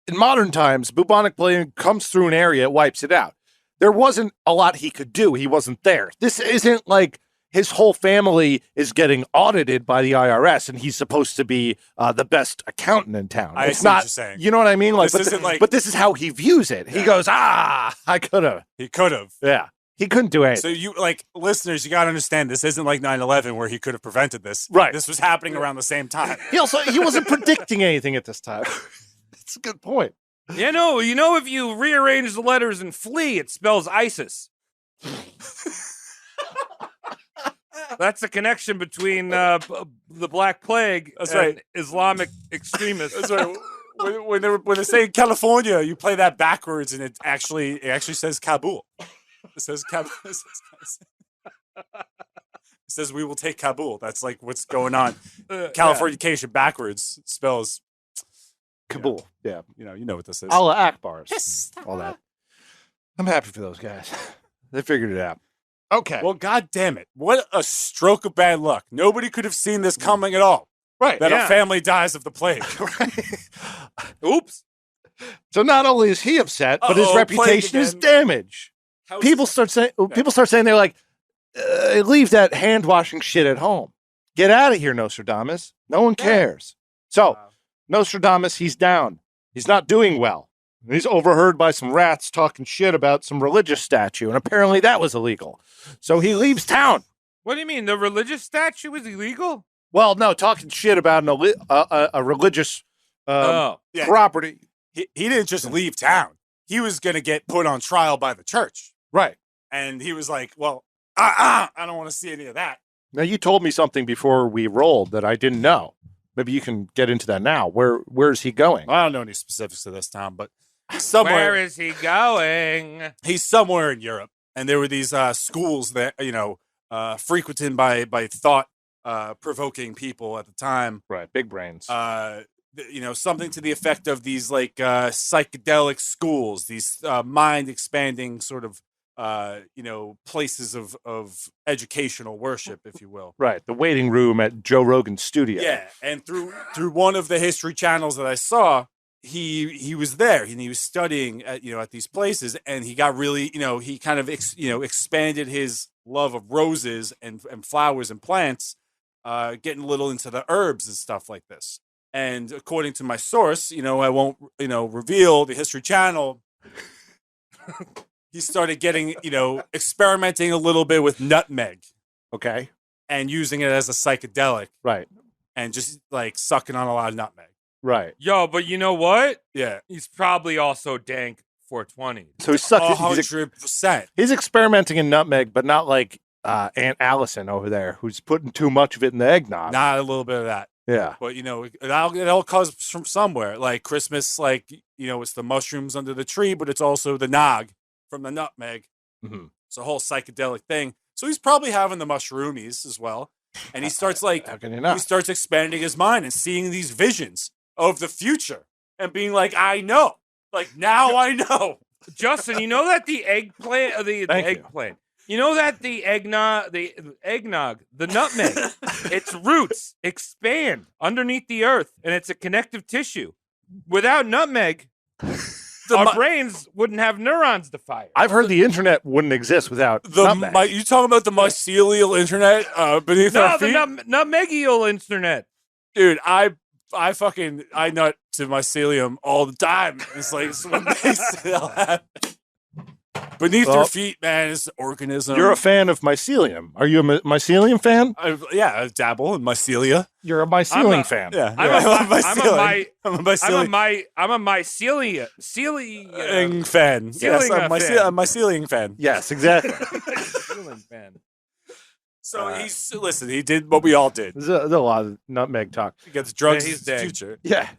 In modern times, bubonic plague comes through an area, it wipes it out. there wasn't a lot he could do. He wasn't there. This isn't like his whole family is getting audited by the IRS, and he's supposed to be the best accountant in town. I It's see what not, you're saying. you know what I mean? Like, This isn't like- but this is how he views it. He goes, I could have. He could have. Yeah, he couldn't do anything. So you listeners, you got to understand this isn't like 9/11 where he could have prevented this. Right. This was happening around the same time. He wasn't predicting anything at this time. That's a good point. You know, if you rearrange the letters in flee, it spells ISIS. That's the connection between the Black Plague That's and right. Islamic extremists. That's right. When they say California, you play that backwards, and it actually says Kabul. It says Kabul. It says we will take Kabul. That's like what's going on. Californication backwards spells Kabul. Yeah. you know what this is. Allah Akbars. Yes. All that. I'm happy for those guys. They figured it out. Okay. Well, God damn it! What a stroke of bad luck. Nobody could have seen this coming at all. right. That a family dies of the plague. Oops. So not only is he upset, but his Uh-oh, reputation plague is again. damaged. People start saying they're like, leave that hand washing shit at home. Get out of here, Nostradamus. No one cares. So Nostradamus, he's down. He's not doing well. He's overheard by some rats talking shit about some religious statue, and apparently that was illegal. So he leaves town. What do you mean? The religious statue is illegal? Well, no, talking shit about a religious Yeah. property. He didn't just leave town. He was going to get put on trial by the church. Right. And he was like, well, I don't want to see any of that. Now, you told me something before we rolled that I didn't know. Maybe you can get into that now. Where's he going? I don't know any specifics of this, Tom, but somewhere. Where is he going? He's somewhere in Europe. And there were these schools that, frequented by thought-provoking people at the time. Right. Big brains. Something to the effect of these psychedelic schools, these mind-expanding sort of places of educational worship, if you will. Right, the waiting room at Joe Rogan's studio. Yeah, and through one of the History channels that I saw, he was there and he was studying at these places, and he got really he kind of expanded his love of roses and flowers and plants, getting a little into the herbs and stuff like this. And according to my source, I won't reveal the History channel. He started getting, experimenting a little bit with nutmeg. Okay. And using it as a psychedelic. Right. And just sucking on a lot of nutmeg. Right. Yo, but you know what? Yeah. He's probably also dank 420. So he's sucking. 100%. He's experimenting in nutmeg, but not like Aunt Allison over there, who's putting too much of it in the eggnog. Not a little bit of that. Yeah. But, it all comes from somewhere. Like Christmas, it's the mushrooms under the tree, but it's also the nog from the nutmeg. Mm-hmm. It's a whole psychedelic thing. So he's probably having the mushroomies as well. And he starts how can you not? He starts expanding his mind and seeing these visions of the future and being like, I know. Like, now I know. Justin, you know that the eggplant, the eggplant, you know that the eggnog, the nutmeg, its roots expand underneath the earth, and it's a connective tissue. Without nutmeg, our brains wouldn't have neurons to fire. I've heard the internet wouldn't exist without nutmeg. You talking about the mycelial internet beneath our feet? No, the nutmegial internet. Dude, I nut to mycelium all the time. It's like it's what makes it all happen. Beneath your feet, man, is the organism. You're a fan of mycelium. Are you a mycelium fan? I dabble in mycelia. You're a mycelium fan. Yeah, I'm a mycelia fan. Yes, I'm fan. a mycelium fan. Yes, exactly. Mycelium fan. So he did what we all did. There's a lot of nutmeg talk. He gets drugs Yeah, he's in the dead. future. Yeah.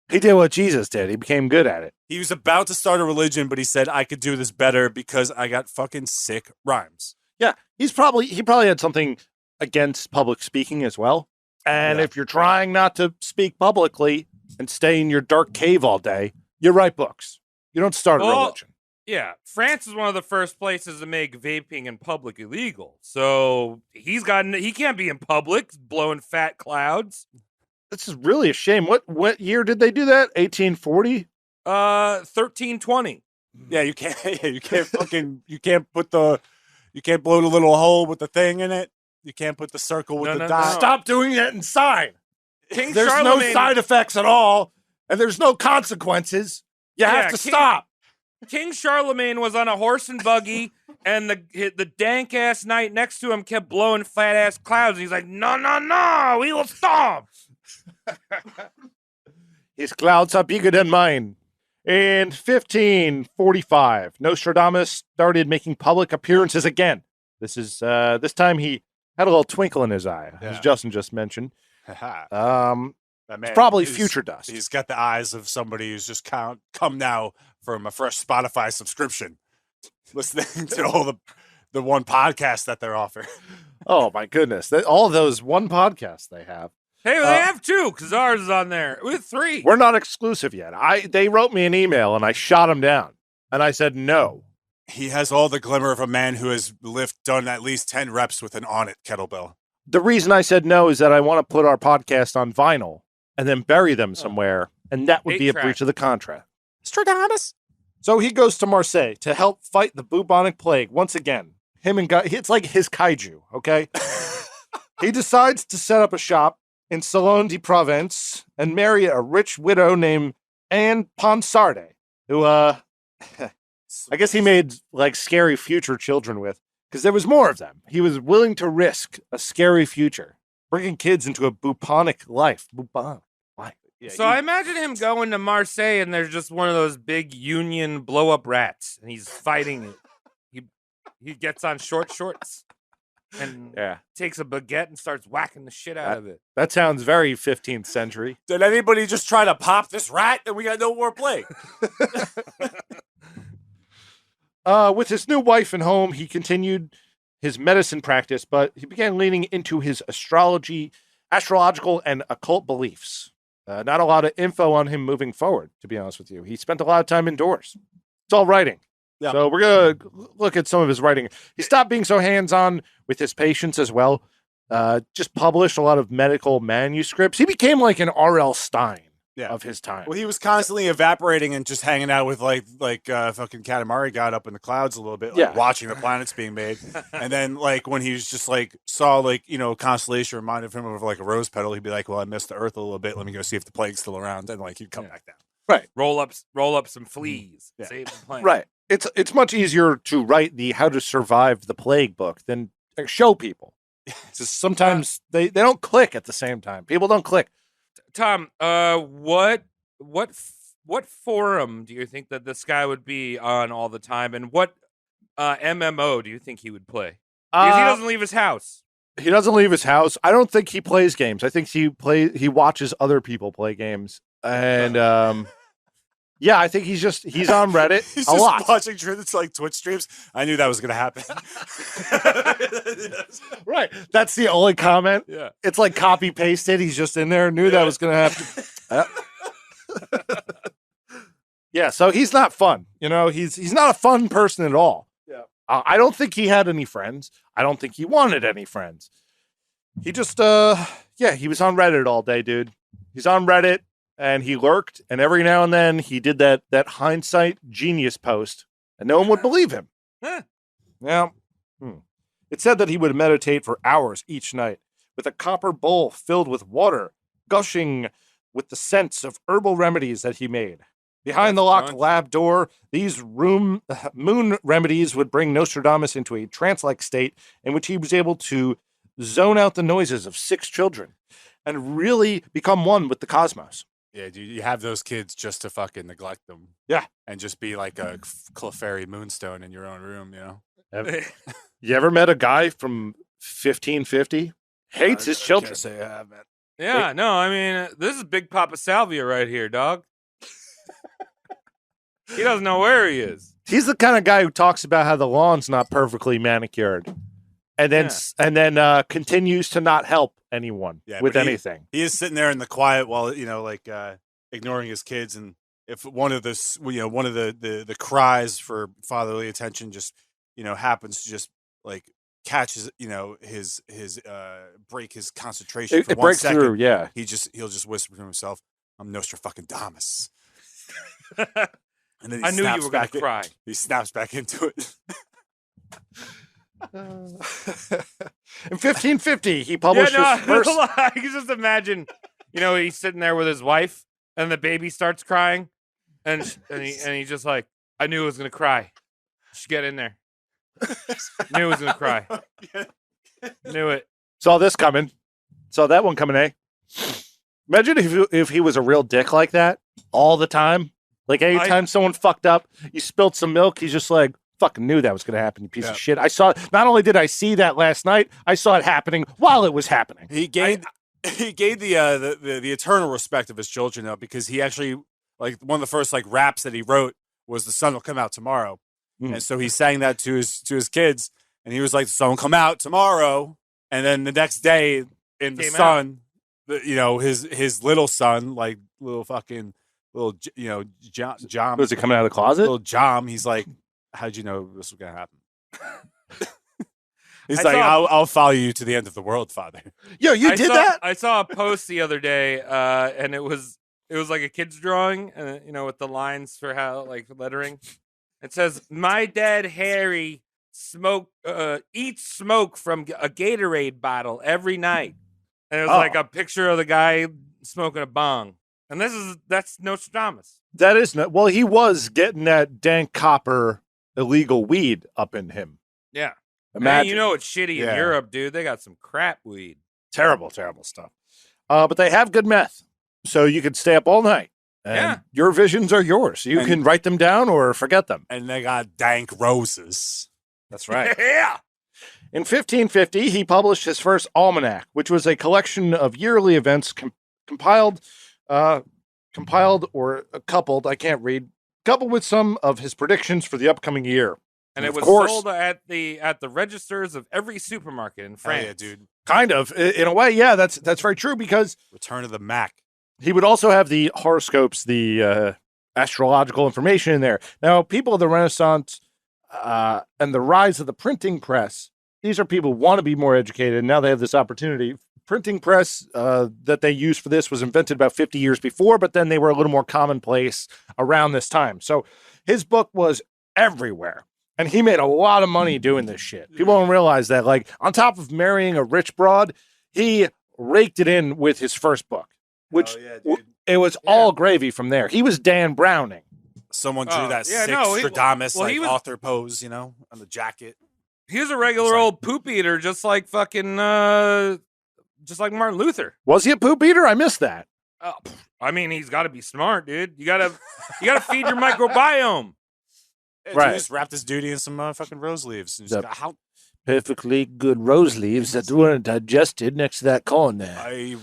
He did what Jesus did. He became good at it. He was about to start a religion, but he said, I could do this better because I got fucking sick rhymes. Yeah. He probably had something against public speaking as well. And if you're trying not to speak publicly and stay in your dark cave all day, you write books. You don't start a religion. Yeah, France is one of the first places to make vaping in public illegal. So he can't be in public blowing fat clouds. This is really a shame. What year did they do that? 1840? 1320. Yeah, you can't. Yeah, you can't fucking. You can't put the. You can't blow the little hole with the thing in it. You can't put the circle with No, the no, dot. no. Stop doing that inside. King There's no Charlemagne. side effects at all, and there's no consequences. You have to stop. King Charlemagne was on a horse and buggy, and the dank ass knight next to him kept blowing fat ass clouds. And he's like, "No, no, no, we will stop." His clouds are bigger than mine. In 1545, Nostradamus started making public appearances again. This time he had a little twinkle in his eye, as Justin just mentioned. That man, it's probably future dust. He's got the eyes of somebody who's just come now from a fresh Spotify subscription, listening to all the one podcast that they're offering. Oh my goodness! All those one podcast they have. Hey, they have two, because ours is on there. We have three. We're not exclusive yet. They wrote me an email and I shot them down, and I said no. He has all the glimmer of a man who has done at least 10 reps with an on-it kettlebell. The reason I said no is that I want to put our podcast on vinyl and then bury them somewhere, and that would be a breach of the contract. Nostradamus. So he goes to Marseille to help fight the bubonic plague once again. It's like his kaiju, okay? He decides to set up a shop in Salon de Provence and marry a rich widow named Anne Ponsarde, who, I guess he made, like, scary future children with, because there was more of them. He was willing to risk a scary future, bringing kids into a bubonic life. Bubonic life. Yeah, So I imagine him going to Marseille, and there's just one of those big union blow-up rats, and he's fighting it. He gets on short shorts and takes a baguette and starts whacking the shit out of it. That sounds very 15th century. Did anybody just try to pop this rat and we got no more plague? With his new wife and home, he continued his medicine practice, but he began leaning into his astrological and occult beliefs. Not a lot of info on him moving forward, to be honest with you. He spent a lot of time indoors. It's all writing. Yeah. So we're going to look at some of his writing. He stopped being so hands-on with his patients as well. Just published a lot of medical manuscripts. He became like an R.L. Stein of his time. Well, he was constantly evaporating and just hanging out with like fucking Katamari God up in the clouds a little bit, like watching the planets being made. And then like when he was just like saw like, you know, constellation reminded him of like a rose petal, he'd be like, well, I missed the Earth a little bit. Let me go see if the plague's still around. And like he'd come back down. Right. Roll up some fleas. Save the planet. Right. It's much easier to write the How to Survive the Plague book than show people. Sometimes they don't click at the same time. People don't click. Tom, what forum do you think that this guy would be on all the time, and what MMO do you think he would play? Because he doesn't leave his house. He doesn't leave his house. I don't think he plays games. I think he watches other people play games, and yeah, I think he's on Reddit he's a lot. Just watching it's like Twitch streams. I knew that was going to happen. Right. That's the only comment. Yeah. It's like copy pasted. He's just in there. Knew that was going to happen. Yeah. So he's not fun. You know, he's not a fun person at all. Yeah. I don't think he had any friends. I don't think he wanted any friends. He just, he was on Reddit all day, dude. He's on Reddit. And he lurked, and every now and then he did that hindsight genius post, and no one would believe him. Yeah. It said that he would meditate for hours each night with a copper bowl filled with water, gushing with the scents of herbal remedies that he made. Behind the locked lab door, these moon remedies would bring Nostradamus into a trance-like state in which he was able to zone out the noises of 6 children and really become one with the cosmos. Yeah, dude, you have those kids just to fucking neglect them. Yeah. And just be like a Clefairy moonstone in your own room, you know? You ever met a guy from 1550? Hates his children. I can't say I have, man. Yeah, no, I mean, this is Big Papa Salvia right here, dog. He doesn't know where he is. He's the kind of guy who talks about how the lawn's not perfectly manicured. And then continues to not help anyone with anything. He is sitting there in the quiet while, you know, like ignoring his kids. And if one of the cries for fatherly attention just, you know, happens to just like catches, you know, his break his concentration. It breaks through. Yeah. He'll just whisper to himself, "I'm Nostradamus." And then he I knew you snaps were going back to cry. He snaps back into it. In 1550, he published his first. I can just imagine, he's sitting there with his wife, and the baby starts crying, and he's just like, I knew it was gonna cry. Just get in there. Knew it was gonna cry. Knew it. Saw this coming. Saw that one coming, eh? Imagine if he was a real dick like that all the time. Like anytime someone fucked up, you spilled some milk, he's just like, fucking knew that was going to happen, you piece of shit. I saw it. Not only did I see that last night, I saw it happening while it was happening. He gave the eternal respect of his children, though, because he actually, like, one of the first, like, raps that he wrote was "The sun will come out tomorrow," and so he sang that to his kids, and he was like, "The sun will come out tomorrow," and then the next day in the sun, his little son, like little fucking Jom, Was it coming out of the closet? Little Jom, he's like, how'd you know this was gonna happen? He's like, I'll follow you to the end of the world, Father. Yo, you did that? I saw a post the other day, and it was like a kid's drawing, with the lines for how, like, lettering. It says, "My dad Harry eats smoke from a Gatorade bottle every night," and it was like a picture of the guy smoking a bong. And that's Nostradamus. That is not. Well, he was getting that dank copper illegal weed up in him. Yeah. Imagine. Man, it's shitty in Europe, dude. They got some crap weed. Terrible, terrible stuff. But they have good meth, so you could stay up all night. And your visions are yours. You can write them down or forget them. And they got dank roses. That's right. Yeah. In 1550, he published his first almanac, which was a collection of yearly events compiled or coupled, I can't read, coupled with some of his predictions for the upcoming year. And it was sold at the registers of every supermarket in France. Oh, yeah, dude. Kind of. In a way, yeah, that's very true, because Return of the Mac. he would also have the horoscopes, the astrological information in there. Now, people of the Renaissance and the rise of the printing press, these are people who want to be more educated, and now they have this opportunity. Printing press that they used for this was invented about 50 years before, but then they were a little more commonplace around this time. So his book was everywhere, and he made a lot of money doing this shit. People don't realize that, like, on top of marrying a rich broad, he raked it in with his first book, which it was all gravy from there. He was Dan Browning. Someone drew that Nostradamus author pose, on the jacket. He was a regular old poop eater, just like fucking, just like Martin Luther. Was he a poop eater? I missed that. I mean, he's got to be smart, dude. You gotta feed your microbiome. Right. Just wrapped his duty in some fucking rose leaves. And perfectly good rose leaves that weren't digested next to that corn there. I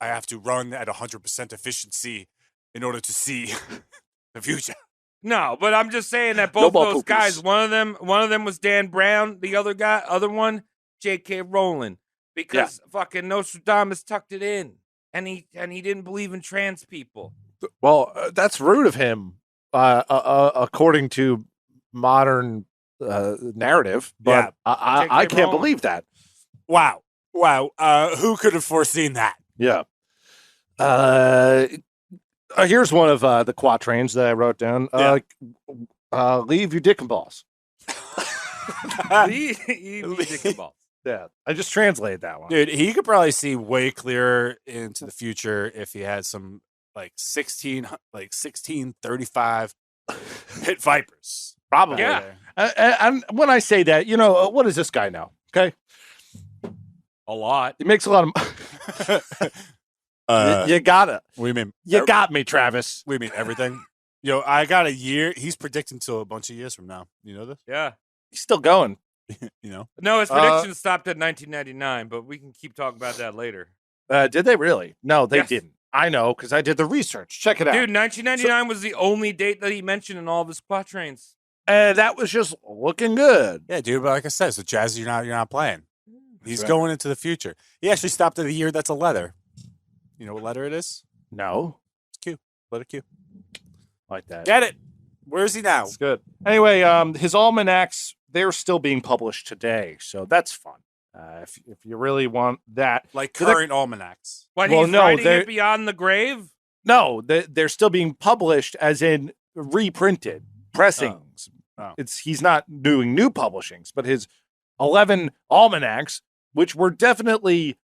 have to run at 100% efficiency in order to see the future. No, but I'm just saying that both those guys, one of them was Dan Brown, the other one, J.K. Rowling, because fucking Nostradamus tucked it in, and he didn't believe in trans people. Well, that's rude of him, according to modern narrative. But I can't believe that. Wow. Who could have foreseen that? Yeah. Here's one of the quatrains that I wrote down. Leave your dick and balls. Leave your dick and balls. Yeah, I just translated that one. Dude, he could probably see way clearer into the future if he had some 1635 pit vipers. Probably. Yeah. And when I say that, what does this guy know? Okay. A lot. He makes a lot of you gotta. We mean you got me, Travis. We mean everything. I got a year. He's predicting till a bunch of years from now. You know this? Yeah. He's still going. No, his prediction stopped at 1999, but we can keep talking about that later. Did they really? No, they didn't. I know, because I did the research. Check it out. Dude, 1999 was the only date that he mentioned in all of his quatrains. And that was just looking good. Yeah, dude, but like I said, so Jazzy, you're not playing. He's going into the future. He actually stopped at a year that's a letter. You know what letter it is? No. It's Q. Letter Q. Like that. Get it. Where is he now? It's good. Anyway, his almanacs, they're still being published today, so that's fun. If you really want that. Like current almanacs. What, he's writing it beyond the grave? No, they're still being published, as in reprinted pressings. Oh. He's not doing new publishings, but his 11 almanacs, which were definitely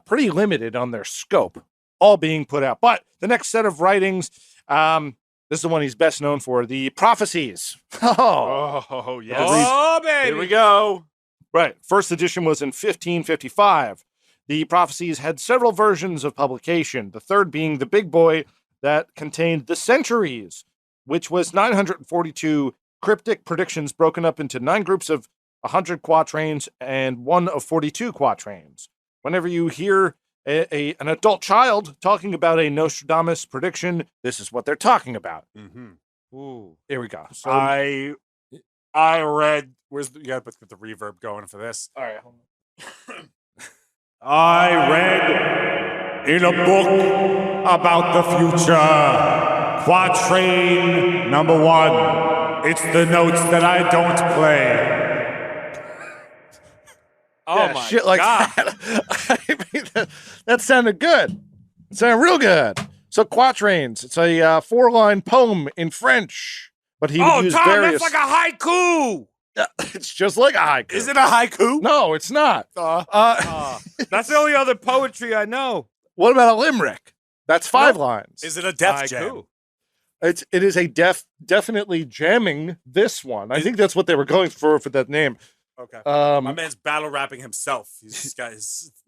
pretty limited on their scope, all being put out. But the next set of writings, this is the one he's best known for, the Prophecies. Oh, yes. Oh, baby. Here we go. Right. First edition was in 1555. The Prophecies had several versions of publication, the third being the big boy that contained the Centuries, which was 942 cryptic predictions broken up into 9 groups of 100 quatrains and one of 42 quatrains. Whenever you hear an adult child talking about a Nostradamus prediction, this is what they're talking about. Mm-hmm. Ooh. Here we go. So, I read. You gotta put the reverb going for this. all right. I read in a book about the future, quatrain number 1. It's the notes that I don't play. Oh, Yeah, my shit like God. that. I mean, that sounded good. It sounded real good. So quatrains. It's a 4-line poem in French, but he would use Tom, various. that's like a haiku. It's just like a haiku. Is it a haiku? No, it's not. That's the only other poetry I know. What about a limerick? That's 5 lines. Is it a Def Jam? Haiku. It is a definitely jamming this one. I think that's what they were going for that name. Okay. My man's battle rapping himself.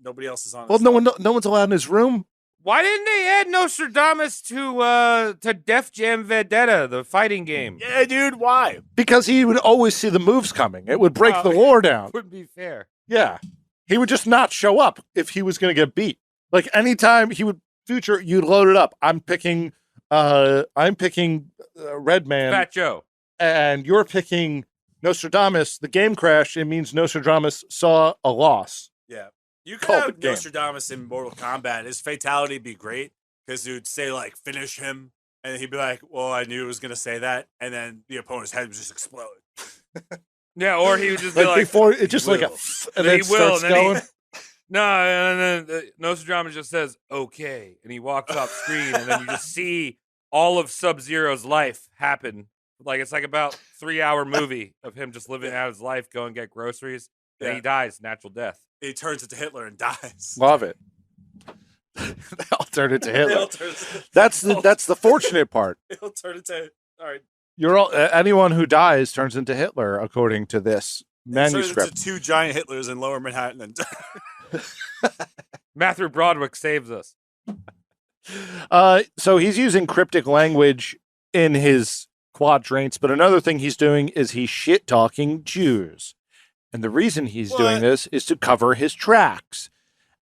Nobody else is on. Well, no one's allowed in his room. Why didn't they add Nostradamus to Def Jam Vendetta, the fighting game? Yeah, dude. Why? Because he would always see the moves coming. It would break the lore down. Wouldn't be fair. Yeah. He would just not show up if he was going to get beat. Like anytime he would future, you'd load it up. I'm picking Red Man. Fat Joe. And you're picking Nostradamus. The game crash, it means Nostradamus saw a loss. Yeah. You could Call have it game. Nostradamus in Mortal Kombat. His fatality would be great because he would say, like, finish him. And he'd be like, well, I knew it was going to say that. And then the opponent's head would just explode. Yeah, or he would just be Like like, before, it just like a, and then he it will, starts and then going. no, and then Nostradamus just says, okay. And he walks off screen, and then you just see all of Sub-Zero's life happen. Like, it's like about 3-hour movie of him just living out his life, going get groceries. And he dies, natural death. He turns into Hitler and dies. Love it. They'll turn it to Hitler. He'll turn- That's the fortunate part. He'll turn into. All right. You're all anyone who dies turns into Hitler, according to this manuscript. Turns into 2 giant Hitlers in Lower Manhattan. And Matthew Broderick saves us. So he's using cryptic language in his quatrains, but another thing he's doing is he's shit talking Jews. And the reason he's doing this is to cover his tracks.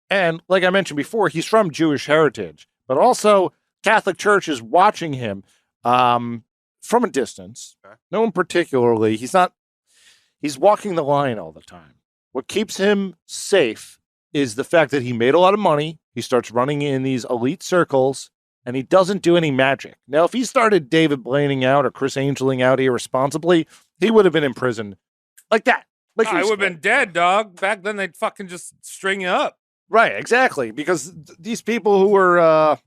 And like I mentioned before, he's from Jewish heritage, but also Catholic Church is watching him from a distance. Okay. No one particularly. He's walking the line all the time. What keeps him safe is the fact that he made a lot of money. He starts running in these elite circles, and he doesn't do any magic. Now, if he started David Blaining out or Chris Angeling out irresponsibly, he would have been in prison like that. Like I would have been dead, dog. Back then, they'd fucking just string you up. Right, exactly. Because these people who were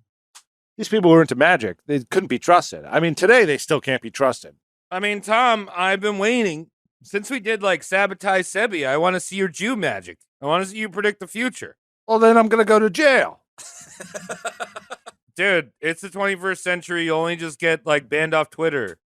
into magic, they couldn't be trusted. I mean, today they still can't be trusted. I mean, Tom, I've been waiting. Since we did, like, Sabotage Sebi, I want to see your Jew magic. I want to see you predict the future. Well, then I'm going to go to jail. Dude, it's the 21st century. You only just get, like, banned off Twitter.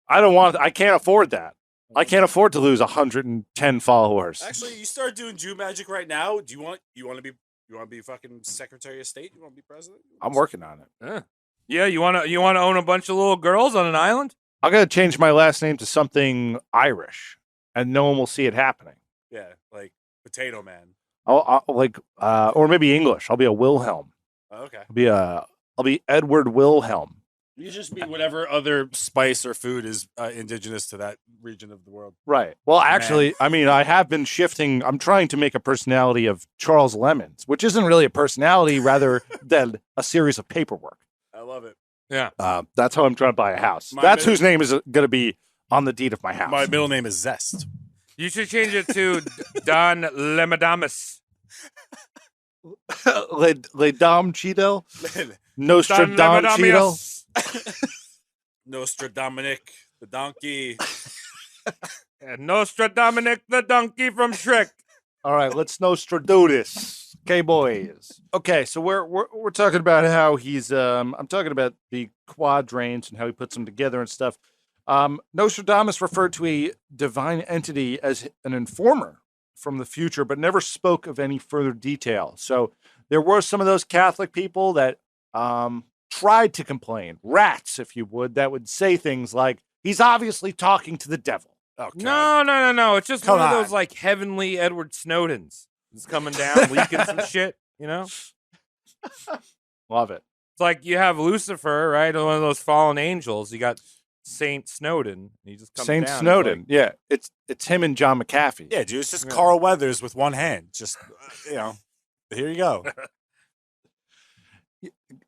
I can't afford that. I can't afford to lose 110 followers. actually, you start doing Jew magic right now. Do you want to be fucking Secretary of State? You want to be president? I'm working on it. Yeah, you want to own a bunch of little girls on an island? I'm going to change my last name to something Irish, and no one will see it happening. Yeah, like Potato Man. Or maybe English. I'll be a Wilhelm. Oh, okay. I'll be Edward Wilhelm. You just be whatever other spice or food is indigenous to that region of the world. Right. Well, actually, I mean, I have been shifting. I'm trying to make a personality of Charles Lemons, which isn't really a personality, rather than a series of paperwork. I love it. Yeah. That's how I'm trying to buy a house. That's whose name is going to be on the deed of my house. My middle name is Zest. You should change it to Don Lemadamus. Le Dom Cheeto? Nostradam Cheeto? Nostradamus, the donkey. And Nostradamus, the donkey from Shrek. All right, let's Nostradamus. Okay, boys. Okay, so we're talking about how he's I'm talking about the quadrains and how he puts them together and stuff. Nostradamus referred to a divine entity as an informer from the future, but never spoke of any further detail. So there were some of those Catholic people that tried to complain, rats, if you would, that would say things like, he's obviously talking to the devil. Oh, God. No. It's just Come one of on. those like heavenly Edward Snowdens. It's coming down, leaking some shit, you know? Love it. It's like you have Lucifer, right? One of those fallen angels. You got Saint Snowden. He just comes Saint down. Snowden. Like, Yeah, it's him and John McAfee. Yeah, dude, it's just Carl Weathers with one hand. Just, here you go.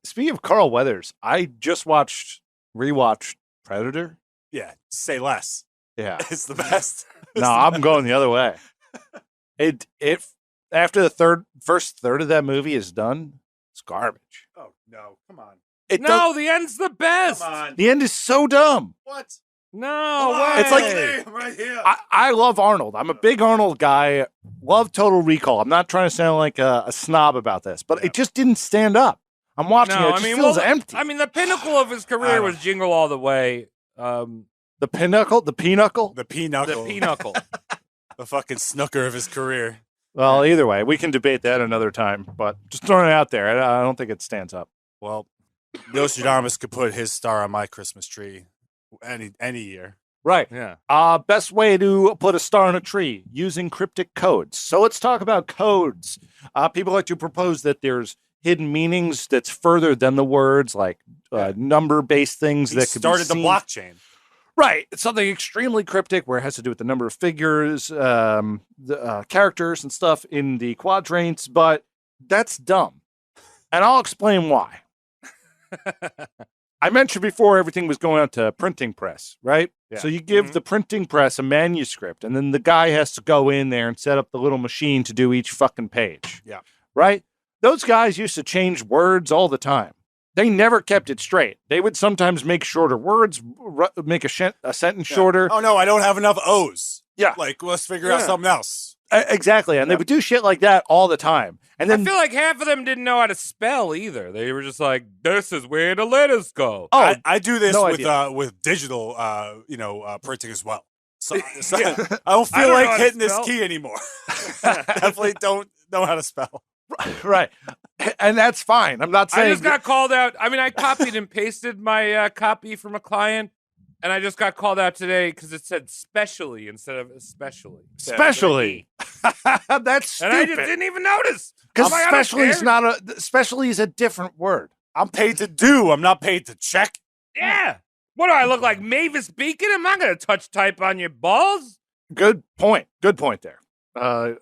Speaking of Carl Weathers, I just rewatched Predator. Yeah, say less. Yeah. It's the best. No, I'm going the other way. It after the first third of that movie is done, it's garbage. Oh, no. Come on. the end's the best. Come on. The end is so dumb. What? No Come way. It's like- I'm right here. I love Arnold. I'm a big Arnold guy. Love Total Recall. I'm not trying to sound like a snob about this, but it just didn't stand up. I'm watching it. It just feels empty. I mean, the pinnacle of his career was Jingle All the Way. The pinnacle? The pinnacle? The pinochle. The pinnacle. The fucking snooker of his career. Well, either way, we can debate that another time, but just throwing it out there. I don't think it stands up. Well, Nostradamus could put his star on my Christmas tree any year. Right. Yeah. Best way to put a star on a tree, using cryptic codes. So let's talk about codes. People like to propose that there's hidden meanings that's further than the words, like number-based things He that could started be the seen. blockchain. Right. It's something extremely cryptic where it has to do with the number of figures, the characters and stuff in the quadraints, but that's dumb. And I'll explain why. I mentioned before everything was going out to printing press, right? Yeah. So you give the printing press a manuscript, and then the guy has to go in there and set up the little machine to do each fucking page. Yeah. Right? Those guys used to change words all the time. They never kept it straight. They would sometimes make shorter words, make a sentence shorter. Oh, no, I don't have enough O's. Yeah. Like, let's figure out something else. Exactly. And they would do shit like that all the time. And then I feel like half of them didn't know how to spell either. They were just like, "This is where the letters go." Oh, I do this no with digital, printing as well. So, Yeah. I don't feel don't know like how to hitting this spell. key anymore. Definitely don't know how to spell. right. And that's fine. I'm not I saying just got called out. I mean, I copied and pasted my copy from a client, and I just got called out today because it said specially instead of especially. specially. That's stupid. And I just didn't even notice. Because I'm like, I don't specially is care. not specially is a different word. I'm paid to do. I'm not paid to check. Yeah. What do I look like, Mavis Beacon? I'm not going to touch type on your balls. Good point. Good point there.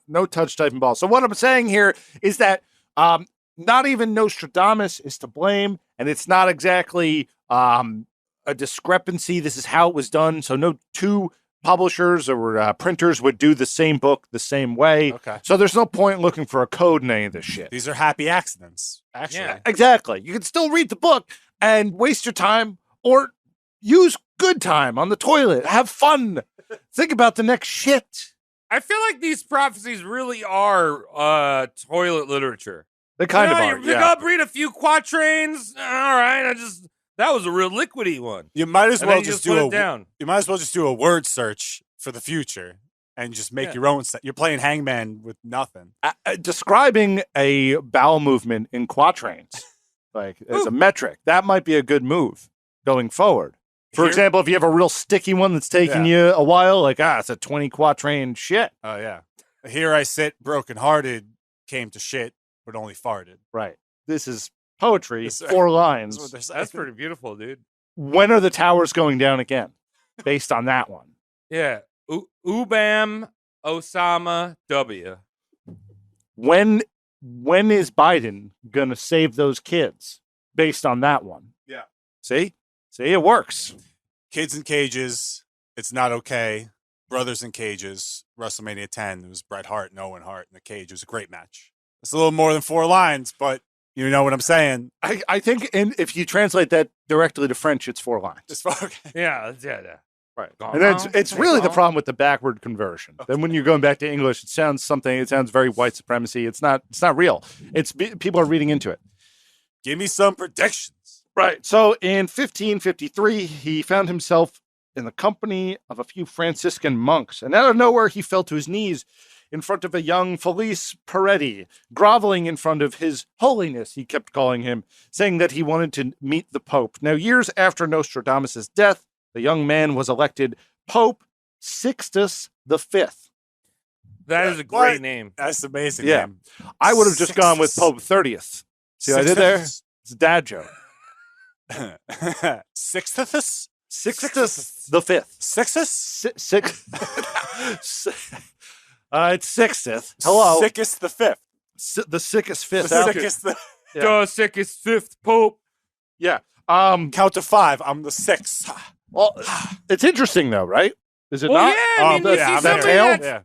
No touch typing ball. So what I'm saying here is that not even Nostradamus is to blame, and it's not exactly a discrepancy. This is how it was done. So no two publishers or printers would do the same book the same way. Okay. So there's no point looking for a code in any of this shit. These are happy accidents, actually. Yeah. Exactly. You can still read the book and waste your time, or use good time on the toilet. Have fun. Think about the next shit. I feel like these prophecies really are toilet literature. They kind of You are. pick up, read a few quatrains. All right, that was a real liquidy one. You might as And well then you just put do it down. You might as well just do a word search for the future and just make your own set. You're playing hangman with nothing. Describing a bowel movement in quatrains, like as a metric, that might be a good move going forward. For example, if you have a real sticky one that's taking you a while, like, it's a 20 quatrain shit. Oh, yeah. Here I sit, brokenhearted, came to shit, but only farted. Right. This is poetry, Yes, sir. 4 lines. That's what they're saying. That's pretty beautiful, dude. When are the towers going down again? Based on that one. Yeah. Ubam Osama W. When is Biden going to save those kids? Based on that one. Yeah. See, it works. Kids in cages. It's not okay. Brothers in cages. WrestleMania 10. It was Bret Hart and Owen Hart in the cage. It was a great match. It's a little more than 4 lines, but You know what I'm saying? I think if you translate that directly to French, it's 4 lines. It's okay. Yeah. Right. And then it's really the problem with the backward conversion. Okay. Then when you're going back to English, it sounds very white supremacy. It's not real. People are reading into it. Give me some predictions. Right. So in 1553, he found himself in the company of a few Franciscan monks. And out of nowhere, he fell to his knees in front of a young Felice Peretti, groveling in front of his holiness, he kept calling him, saying that he wanted to meet the Pope. Now, years after Nostradamus' death, the young man was elected Pope Sixtus V. That is a great name. That's amazing. Yeah. Name. I would have just gone with Pope 30th. See what I did there? It's a dad joke. Sixtus? Sixtus the Fifth. Sixtus? It's Sixth. Hello. Sickest the Fifth. The sickest fifth. The sickest the... The sickest fifth Pope. Yeah. Count to 5. I'm the 6th. Well, it's interesting though, right? Is it not? Yeah, I mean,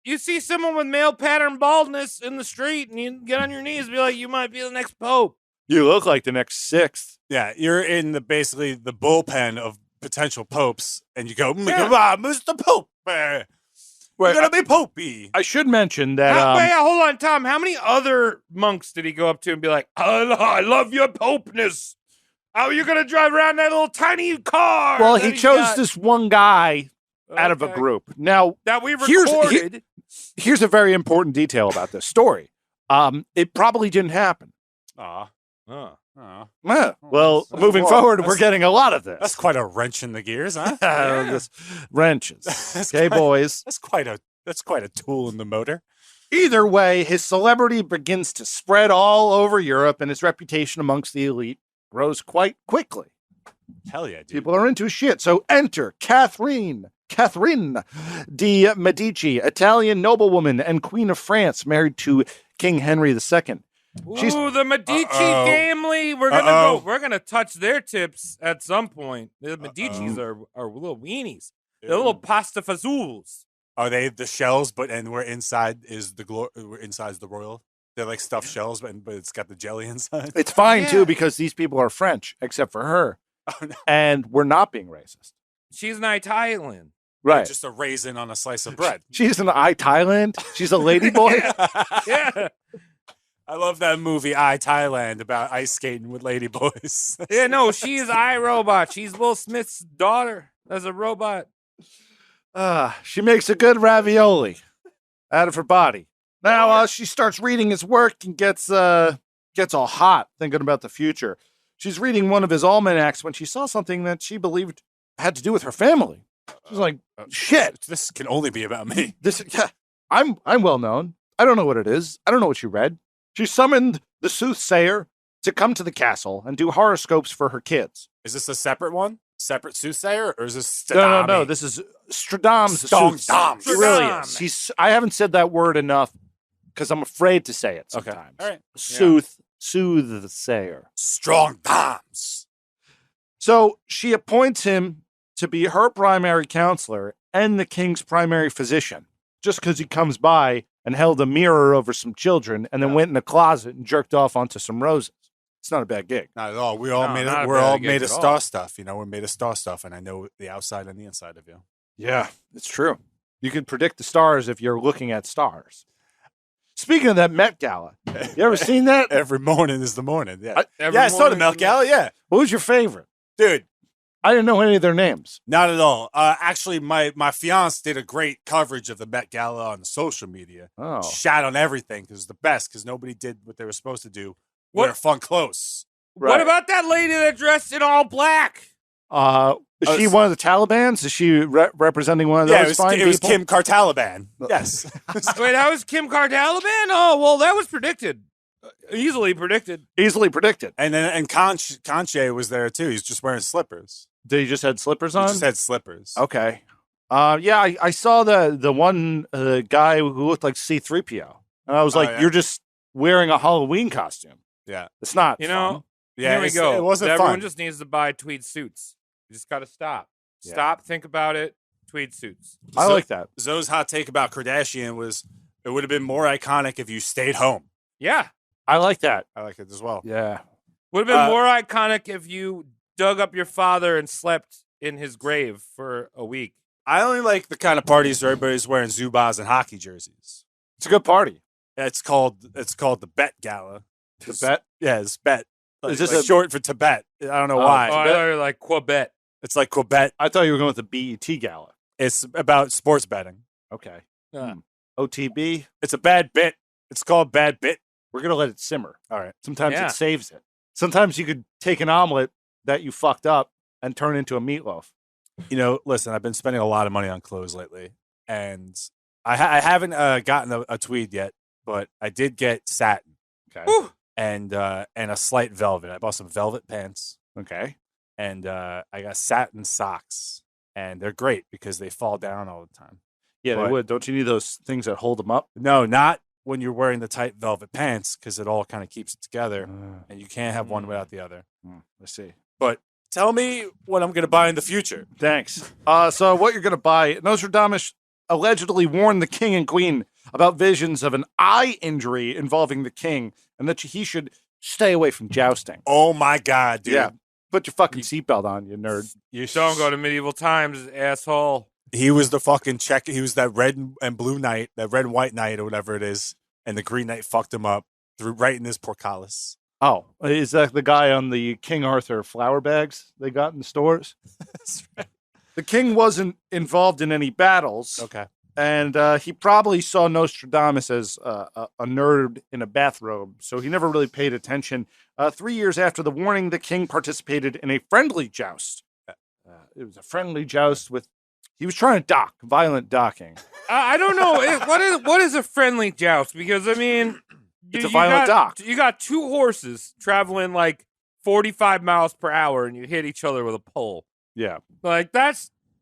you see someone with male pattern baldness in the street, and you get on your knees and be like, "You might be the next Pope." You look like the next 6th. Yeah, you're in basically the bullpen of potential popes, and you go, "Come on, Mr. Pope, you're gonna be popey." I should mention that. Wait, hold on, Tom. How many other monks did he go up to and be like, "I love your popeness. How are you going to drive around that little tiny car?" Well, he chose this one guy out of a group. Now, that we recorded. Here's a very important detail about this story. It probably didn't happen. Well, moving forward, we're getting a lot of this. That's quite a wrench in the gears, huh? This wrenches. Okay, boys. That's quite a tool in the motor. Either way, his celebrity begins to spread all over Europe, and his reputation amongst the elite grows quite quickly. Hell yeah, dude. People are into his shit. So enter Catherine de' Medici, Italian noblewoman and Queen of France, married to King Henry II. Ooh, the Medici family. We're gonna touch their tips at some point. The Medicis are little weenies. They're little pasta fazools. Are they the shells? And we're inside we're inside the royal. They're like stuffed shells, but it's got the jelly inside. It's fine too because these people are French, except for her, and we're not being racist. She's an Italian, right? Just a raisin on a slice of bread. She's an Thailand. She's a lady boy. Yeah. I love that movie, Thailand, about ice skating with lady boys. Yeah, no, she's iRobot. She's Will Smith's daughter as a robot. She makes a good ravioli out of her body. Now she starts reading his work and gets all hot thinking about the future. She's reading one of his almanacs when she saw something that she believed had to do with her family. She's like, "Shit, this can only be about me." I'm well known. I don't know what it is. I don't know what you read. She summoned the soothsayer to come to the castle and do horoscopes for her kids. Is this a separate one? Separate soothsayer, or is this No. This is Stradam's. He really is. I haven't said that word enough because I'm afraid to say it sometimes. Okay. All right. Soothsayer. Strong Doms. So she appoints him to be her primary counselor and the king's primary physician, just because he comes by and held a mirror over some children and then went in a closet and jerked off onto some roses. It's not a bad gig. Not at all. We're all made of star stuff. You know, we're made of star stuff, and I know the outside and the inside of you. Yeah, it's true. You can predict the stars if you're looking at stars. Speaking of that Met Gala, you ever seen that? Every morning is the morning. Yeah, I saw the Met Gala. Yeah. What was your favorite? Dude, I didn't know any of their names. Not at all. Actually, my fiance did a great coverage of the Met Gala on social media. Oh. Shat on everything because it's the best because nobody did what they were supposed to do. Wear fun clothes. Right. What about that lady that dressed in all black? Is she one of the Talibans? Is she representing one of those fine people? It was Kim Kardashian. Yes. Wait, that was Kim Kardashian? Oh, well, that was predicted. Easily predicted. And then Conche was there too. He's just wearing slippers. Did he just had slippers on? He just had slippers. Okay. I saw the one guy who looked like C-3PO. And I was like, you're just wearing a Halloween costume. Yeah. It's not fun. Here we go. It wasn't Everyone fun. just needs to buy tweed suits. You just got to stop. Stop, think about it. Tweed suits. I like that. Zoe's hot take about Kardashian was it would have been more iconic if you stayed home. Yeah. I like that. I like it as well. Yeah. Would have been more iconic if you dug up your father and slept in his grave for a week. I only like the kind of parties where everybody's wearing Zubaz and hockey jerseys. It's a good party. It's called the Bet Gala. The bet? Yeah, it's Bet. Is this like short for Tibet? I don't know why. Oh, I thought you were like Quebec. It's like Quebec. I thought you were going with the BET Gala. It's about sports betting. Okay. Yeah. OTB. It's a bad bit. It's called Bad Bit. We're going to let it simmer. All right. Sometimes Yeah. it saves it. Sometimes you could take an omelet that you fucked up and turn into a meatloaf. You know, listen, I've been spending a lot of money on clothes lately, and I haven't gotten a tweed yet, but I did get satin. Okay. Whew. And a slight velvet. I bought some velvet pants. Okay. And I got satin socks, and they're great because they fall down all the time. Yeah, they But- would. Don't you need those things that hold them up? No, not when you're wearing the tight velvet pants because it all kind of keeps it together, and you can't have one without the other. Let's see. But tell me what I'm going to buy in the future. Thanks. So what you're going to buy, Nostradamus allegedly warned the king and queen about visions of an eye injury involving the king and that he should stay away from jousting. Oh my God, dude! Yeah. Put your fucking seatbelt on, you nerd. You Don't go to medieval times, asshole. He was the fucking check. He was that red and blue knight, that red and white knight, or whatever it is, and the green knight fucked him up, threw right in his portcullis. Oh, is that the guy on the King Arthur flour bags they got in the stores? That's right. The king wasn't involved in any battles. Okay. And he probably saw Nostradamus as a nerd in a bathrobe, so he never really paid attention. 3 years after the warning, the king participated in a friendly joust. It was a friendly joust with. He was trying to dock, violent docking. I don't know what is a friendly joust, because I mean, It's a violent dock. You got two horses traveling like 45 miles per hour, and you hit each other with a pole. Yeah. Like how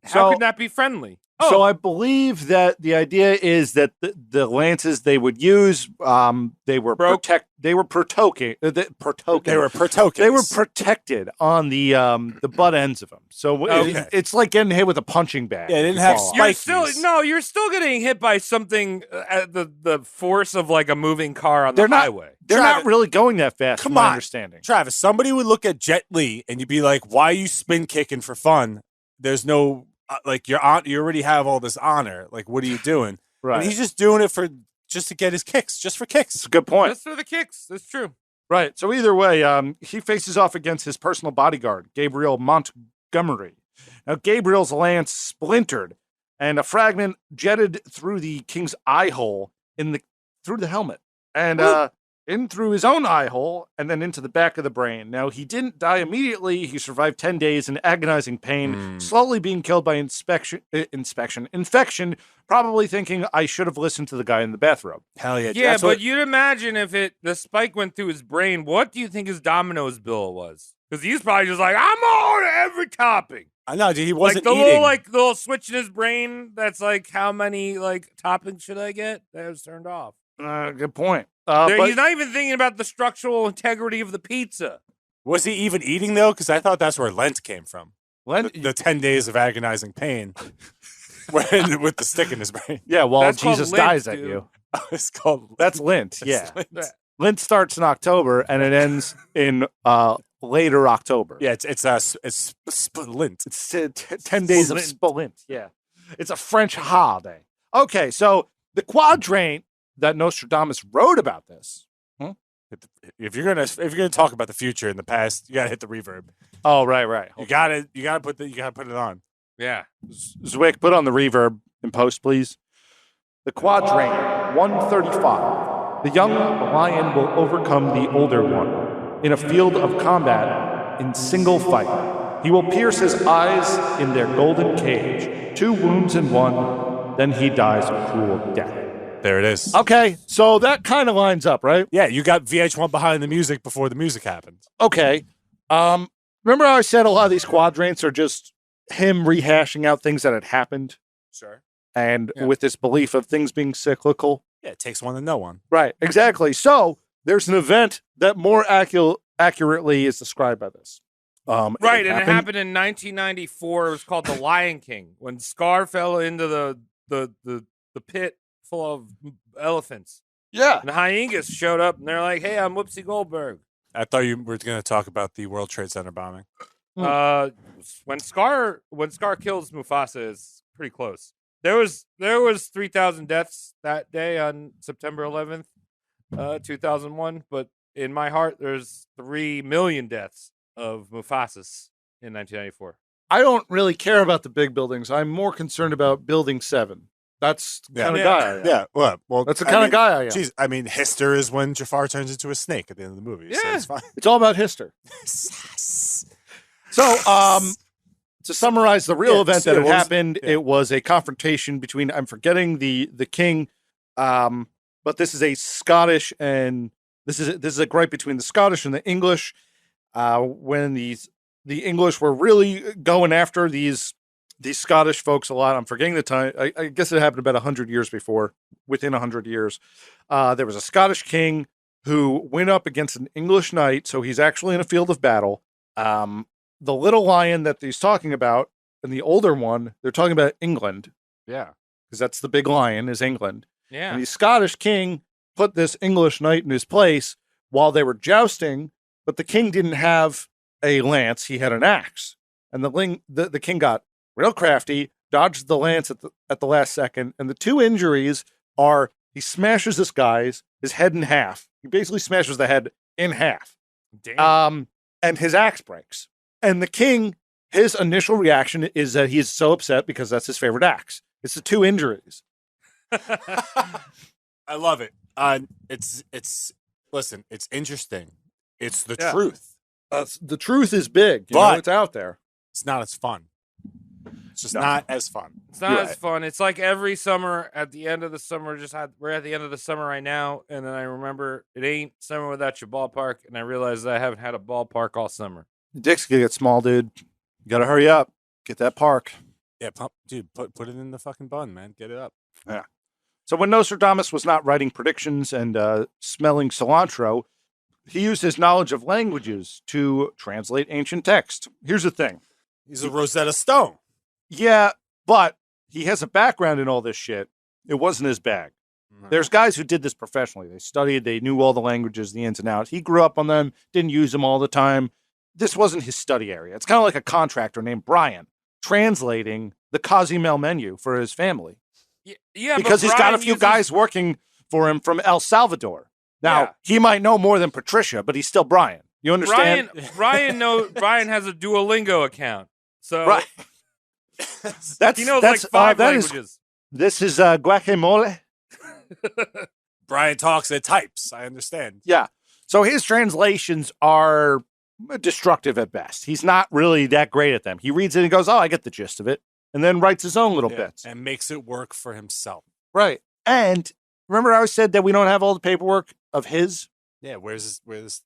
So- could that be friendly? So I believe that the idea is that the lances they would use, they were protected. They were protected on the butt ends of them. So it's like getting hit with a punching bag. Yeah, it if didn't you have fall off. You're still getting hit by something at the force of like a moving car on the They're not- highway. They're Travis, not really going that fast. come from my on. understanding. Travis, somebody would look at Jet Li and you'd be like, "Why are you spin kicking for fun? There's no you already have all this honor. Like, what are you doing?" Right. And he's just doing it just to get his kicks, just for kicks. It's a good point. That's for the kicks. That's true. Right. So either way, he faces off against his personal bodyguard, Gabriel Montgomery. Now, Gabriel's lance splintered, and a fragment jetted through the king's eye hole through the helmet, and in through his own eye hole, and then into the back of the brain. Now, he didn't die immediately. He survived 10 days in agonizing pain, slowly being killed by infection, probably thinking, I should have listened to the guy in the bathrobe. Hell yeah. Yeah, That's but what- you'd imagine if the spike went through his brain, what do you think his Domino's bill was? Because he's probably just like, I'm on every topping. I know, dude. He Like wasn't the eating. little switch in his brain that's like, how many like toppings should I get? That was turned off. Good point. He's not even thinking about the structural integrity of the pizza. Was he even eating though? Because I thought that's where Lent came from. Lent, The 10 days of agonizing pain, with the stick in his brain. yeah, well, That's called Jesus Lent, dies at dude. you. It's called. That's Lent, it's yeah. Lent. Lent starts in October and it ends in later October. Yeah, it's Lent. It's 10 days of Spalint. Yeah. It's a French holiday. Okay, so the quadrant that Nostradamus wrote about this. If you're gonna talk about the future and the past, you gotta hit the reverb. Oh, right. You gotta put it on. Yeah. Zwick, put on the reverb in post, please. The quadrant 135. The young lion will overcome the older one in a field of combat in single fight. He will pierce his eyes in their golden cage, 2 wounds in one, then he dies a cruel death. There it is. Okay, so that kind of lines up, right? Yeah, you got VH1 behind the music before the music happened. Okay. Remember how I said a lot of these quadrants are just him rehashing out things that had happened Sure. and Yeah. with this belief of things being cyclical? Yeah, it takes one to know one. Right, exactly. So there's an event that more accurately is described by this. Right, and it happened in 1994. It was called The Lion King, when Scar fell into the pit full of elephants. Yeah. And Hyengus showed up, and they're like, "Hey, I'm Whoopsie Goldberg." I thought you were going to talk about the World Trade Center bombing. Uh, when Scar kills Mufasa is pretty close. There was 3,000 deaths that day on September 11th, 2001. But in my heart, there's 3 million deaths of Mufasas in 1994. I don't really care about the big buildings. I'm more concerned about Building 7. That's the kind of guy I am. Yeah, well, That's the kind of guy I am. Geez, I mean, Hister is when Jafar turns into a snake at the end of the movie. So Yeah. it's fine. It's all about history. So, to summarize the real event that had happened, it was a confrontation between, I'm forgetting the king, but this is a Scottish and this is a gripe between the Scottish and the English, when the English were really going after these Scottish folks a lot. I'm forgetting the time. I guess it happened about 100 years before. Within 100 years, there was a Scottish king who went up against an English knight. So he's actually in a field of battle. The little lion that he's talking about and the older one, they're talking about England. Yeah. Because that's the big lion is England. Yeah. And the Scottish king put this English knight in his place while they were jousting, but the king didn't have a lance. He had an axe. And the king got real crafty, dodged the lance at the last second. And the two injuries are he smashes his head in half. He basically smashes the head in half. Damn. And his axe breaks. And the king, his initial reaction is that he is so upset because that's his favorite axe. It's the two injuries. I love it. Listen, it's interesting. It's the truth. The truth is big, but it's out there. It's not as fun. It's just not as fun. It's not as fun. It's like every summer at the end of the summer, we're at the end of the summer right now. And then I remember it ain't summer without your ballpark. And I realized that I haven't had a ballpark all summer. Dick's gonna get small, dude. You gotta hurry up. Get that park. Yeah, dude, put it in the fucking bun, man. Get it up. Yeah. So when Nostradamus was not writing predictions and smelling cilantro, he used his knowledge of languages to translate ancient text. Here's the thing. He's a Rosetta Stone. Yeah, but he has a background in all this shit. It wasn't his bag. There's guys who did this professionally. They studied, they knew all the languages, the ins and outs. He grew up on them, didn't use them all the time. This wasn't his study area. It's kind of like a contractor named Brian translating the Cozumel menu for his family. Yeah, because he's got a few guys working for him from El Salvador. Now, he might know more than Patricia, but he's still Brian. You understand? Brian has a Duolingo account. So right. he knows like 5 languages. This is guacamole. Brian talks and types. I understand. Yeah. So his translations are destructive at best. He's not really that great at them. He reads it and goes, oh, I get the gist of it. And then writes his own little bits. And makes it work for himself. Right. And remember I said that we don't have all the paperwork of his? Yeah, where's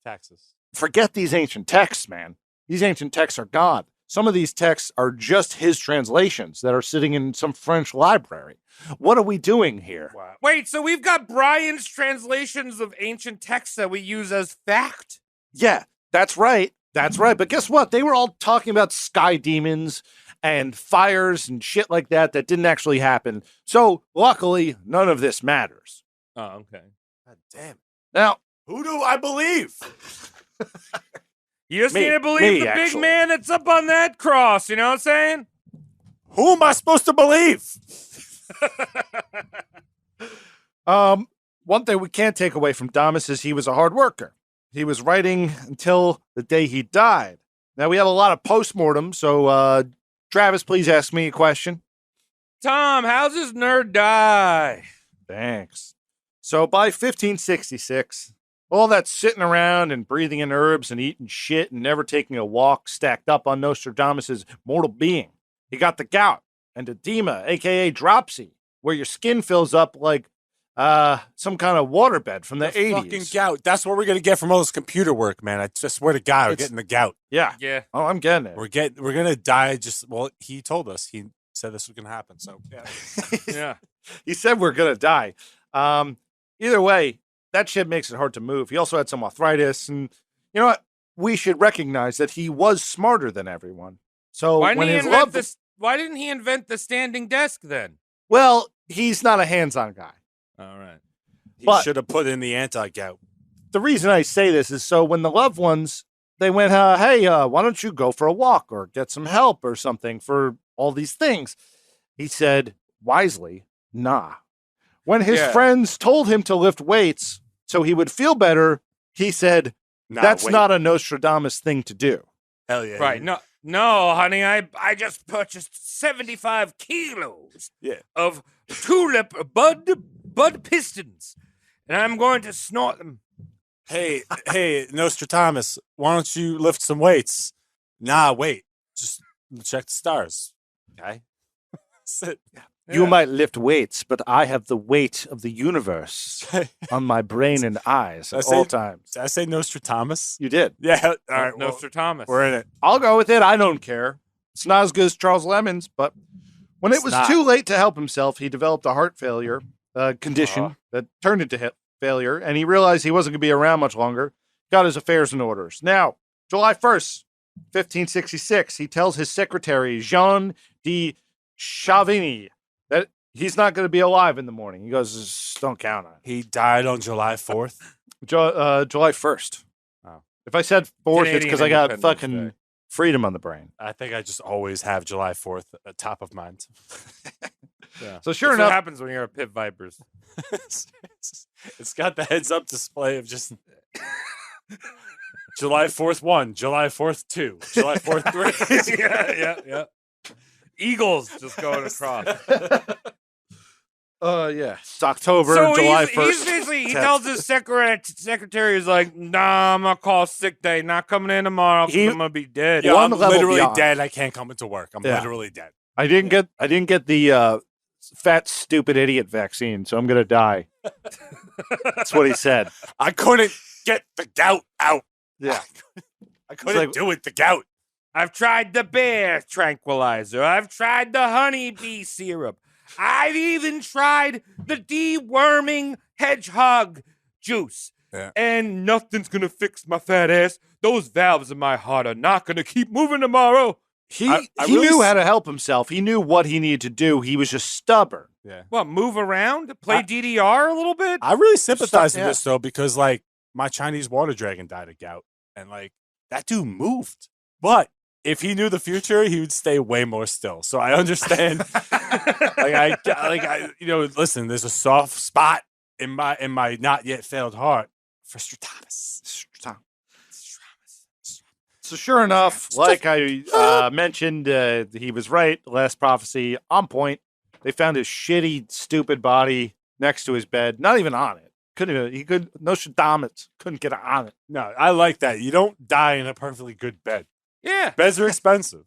taxes? Forget these ancient texts, man. These ancient texts are gone. Some of these texts are just his translations that are sitting in some French library. What are we doing here? Wow. Wait, so we've got Brian's translations of ancient texts that we use as fact? Yeah, that's right. That's right. But guess what? They were all talking about sky demons and fires and shit like that didn't actually happen. So luckily, none of this matters. Oh, okay. God damn it. Now, who do I believe? You just need to believe the big man that's up on that cross. You know what I'm saying? Who am I supposed to believe? One thing we can't take away from Damas is he was a hard worker. He was writing until the day he died. Now, we have a lot of postmortem, so Travis, please ask me a question. Tom, how's this nerd die? Thanks. So by 1566, all that sitting around and breathing in herbs and eating shit and never taking a walk stacked up on Nostradamus' mortal being. He got the gout and edema, a.k.a. dropsy, where your skin fills up like some kind of waterbed from the 80s. Fucking gout. That's what we're going to get from all this computer work, man. I just swear to God, we're getting the gout. Yeah. Yeah. Oh, I'm getting it. We're going to die he told us. He said this was going to happen, so yeah. Yeah. He said we're going to die. Either way, that shit makes it hard to move. He also had some arthritis, and you know what? We should recognize that he was smarter than everyone. So why didn't he invent the standing desk then? Well, he's not a hands-on guy. All right. He But- should have put in the anti-gout. The reason I say this is so when the loved ones, they went, hey, why don't you go for a walk or get some help or something for all these things? He said wisely, nah. When his Yeah. friends told him to lift weights so he would feel better, he said, Nah, that's wait. not a Nostradamus thing to do. Hell yeah. Right. No, honey, I just purchased 75 kilos Yeah. of tulip bud pistons, and I'm going to snort them. Hey, Nostradamus, why don't you lift some weights? Nah, wait. Just check the stars. Okay. Sit. You Yeah. might lift weights, but I have the weight of the universe on my brain and eyes Did I at say- all times. Did I say Nostradamus? You did. Yeah. All right. Well, Nostradamus. we're in it. I'll go with it. I don't care. It's not as good as Charles Lemon's, but when it It's was not. too late to help himself, he developed a heart failure condition that turned into hip failure, and he realized he wasn't going to be around much longer. Got his affairs in orders. Now, July 1st, 1566, he tells his secretary, Jean de Chavigny, that he's not going to be alive in the morning. He goes, "Just don't count on it." He died on July 4th. July 1st. Oh. If I said 4th, it's Canadian because I got Independence fucking Day. freedom on the brain. I think I just always have July 4th at top of mind. Yeah. So sure That's enough, what happens when you're a Pit Vipers. It's got the heads up display of just July 4th 1, July 4th 2, July 4th 3. yeah. Eagles just going across. yeah, it's October, So July he's 1st. basically, he 10th. tells his secretary, he's like, nah, I'm going to call sick day. Not coming in tomorrow 'cause He- I'm going to be dead. Yeah, One I'm level literally beyond. dead. I can't come into work. I'm Yeah. literally dead. I didn't get the fat stupid idiot vaccine, so I'm gonna die. That's what he said. I couldn't get the gout out. Yeah. I couldn't like- do it. The gout. I've tried the bear tranquilizer. I've tried the honeybee syrup. I've even tried the deworming hedgehog juice. Yeah. And nothing's going to fix my fat ass. Those valves in my heart are not going to keep moving tomorrow. He I he really knew s- how to help himself. He knew what he needed to do. He was just stubborn. Yeah. What, move around? Play DDR a little bit? I really sympathize with yeah. this though, because like my Chinese water dragon died of gout, and like that dude moved. But if he knew the future, he would stay way more still. So I understand. Listen, there's a soft spot in my not yet failed heart for Stratamus. So sure enough, like I mentioned, he was right. The last prophecy on point. They found his shitty, stupid body next to his bed. Not even on it. Nostradamus couldn't get on it. No, I like that. You don't die in a perfectly good bed. Yeah. Beds are expensive.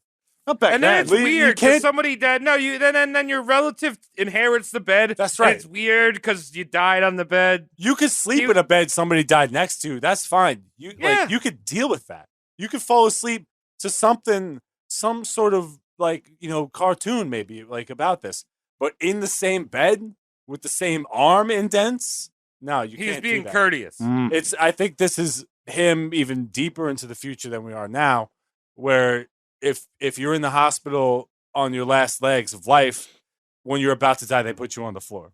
Not back And then then. it's You weird can't- because somebody died. No, you then your relative inherits the bed. That's And right. it's weird because you died on the bed. You could sleep You- in a bed somebody died next to. That's fine. Yeah. You could deal with that. You could fall asleep to something, some sort of cartoon maybe like about this. But in the same bed with the same arm indents, no, you He's can't being do that. courteous. Mm. I think this is him even deeper into the future than we are now, where if you're in the hospital on your last legs of life, when you're about to die, they put you on the floor.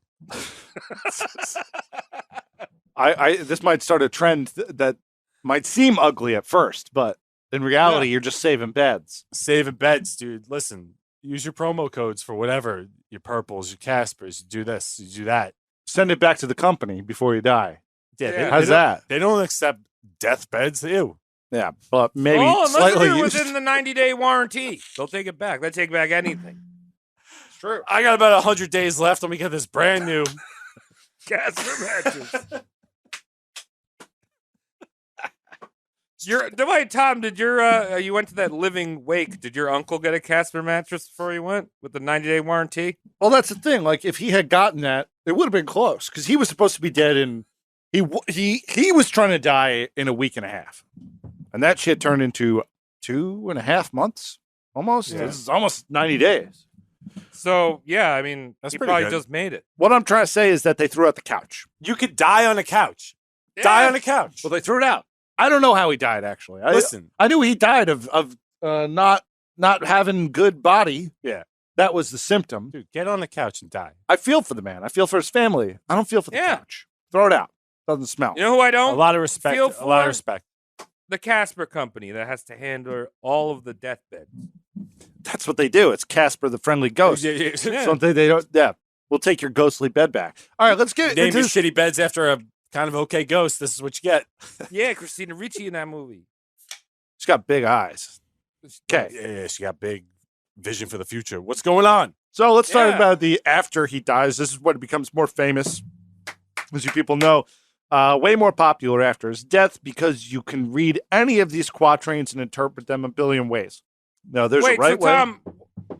This might start a trend that might seem ugly at first, but in reality, you're just saving beds. Saving beds, dude. Listen, use your promo codes for whatever, your purples, your Caspers. You do this, you do that. Send it back to the company before you die. Yeah, Yeah. How's that? They don't accept death beds. Ew. Yeah, but maybe Oh, unless slightly you're used. within the 90-day warranty. They'll take it back. They take back anything. True. I got about 100 days left. Let me get this brand new. Casper mattress. Tom, did you went to that living wake? Did your uncle get a Casper mattress before he went with the 90-day warranty? Well, that's the thing. Like, if he had gotten that, it would have been close because he was supposed to be dead in. He was trying to die in a week and a half, and that shit turned into 2.5 months, almost. Yeah. This is almost 90 days. So yeah, I mean, That's he pretty probably good. just made it. What I'm trying to say is that they threw out the couch. You could die on a couch. Die on a couch. Well, they threw it out. I don't know how he died. Actually, Listen, I knew he died of not having good body. Yeah. That was the symptom. dude, get on the couch and die. I feel for the man. I feel for his family. I don't feel for the Yeah. couch. Throw it out. Doesn't smell. You know who I don't? A lot of respect. Feel A lot for? of respect. The Casper company that has to handle all of the deathbeds. That's what they do. It's Casper the Friendly Ghost. Yeah. Something they don't. Yeah, we'll take your ghostly bed back. All right, let's get Name into your shitty beds after a kind of okay ghost. This is what you get. Yeah, Christina Ricci in that movie. She's got big eyes. Okay, Yeah, she got big vision for the future. What's going on? so let's talk Yeah. about the after he dies. This is what becomes more famous, as you people know. Way more popular after his death because you can read any of these quatrains and interpret them a billion ways. No, there's Wait, a right so way.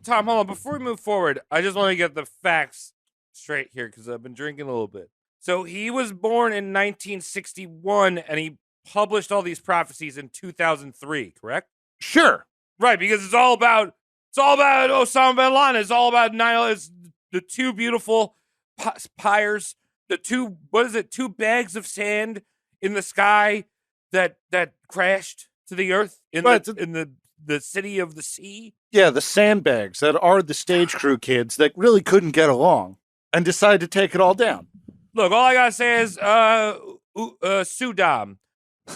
Tom, hold on. Before we move forward, I just want to get the facts straight here because I've been drinking a little bit. So he was born in 1961 and he published all these prophecies in 2003, correct? Sure. Right, because it's all about Osama bin Laden. It's all about it's the two beautiful pyres, the two bags of sand in the sky that crashed to the earth in Right. the city of the sea. Yeah, the sandbags that are the stage crew kids that really couldn't get along and decided to take it all down. Look, all I gotta say is Sudam.